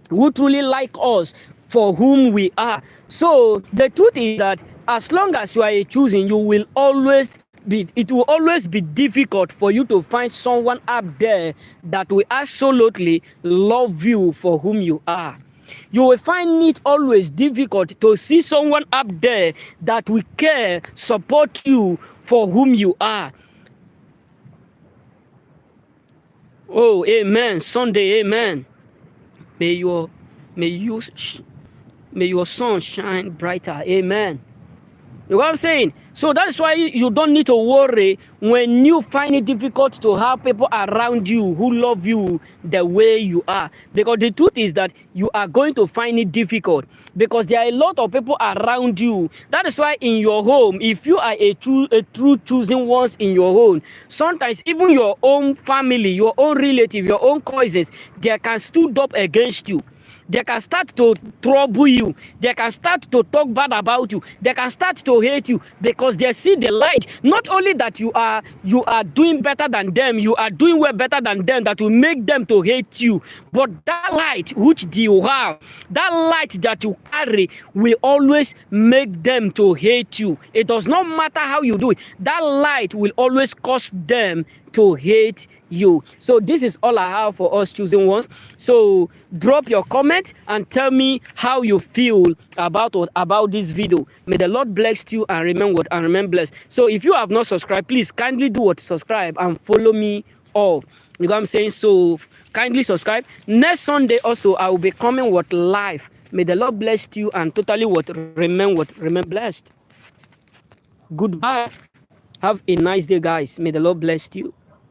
who truly like us for whom we are. So the truth is that as long as you are a choosing, you will always be, it will always be difficult for you to find someone up there that will absolutely love you for whom you are. You will find it always difficult to see someone up there that will care, support you for whom you are. Oh, amen. Sunday, amen. May your may you may your sun shine brighter. Amen. You know what I'm saying? So that's why you don't need to worry when you find it difficult to have people around you who love you the way you are. Because the truth is that you are going to find it difficult because there are a lot of people around you. That is why in your home, if you are a true choosing ones in your home, sometimes even your own family, your own relative, your own cousins, they can stood up against you. They can start to trouble you. They can start to talk bad about you. They can start to hate you because they see the light. Not only that you are doing better than them, you are doing way better than them, that will make them to hate you. But that light which you have, that light that you carry, will always make them to hate you. It does not matter how you do it. That light will always cause them to hate you. So this is all I have for us choosing ones. So drop your comment and tell me how you feel about this video. May the Lord bless you and remain blessed. So if you have not subscribed, please kindly do what, subscribe and follow me all. You know what I'm saying? So kindly subscribe. Next Sunday also I will be coming with live. May the Lord bless you and totally remain blessed. Goodbye. Have a nice day, guys. May the Lord bless you.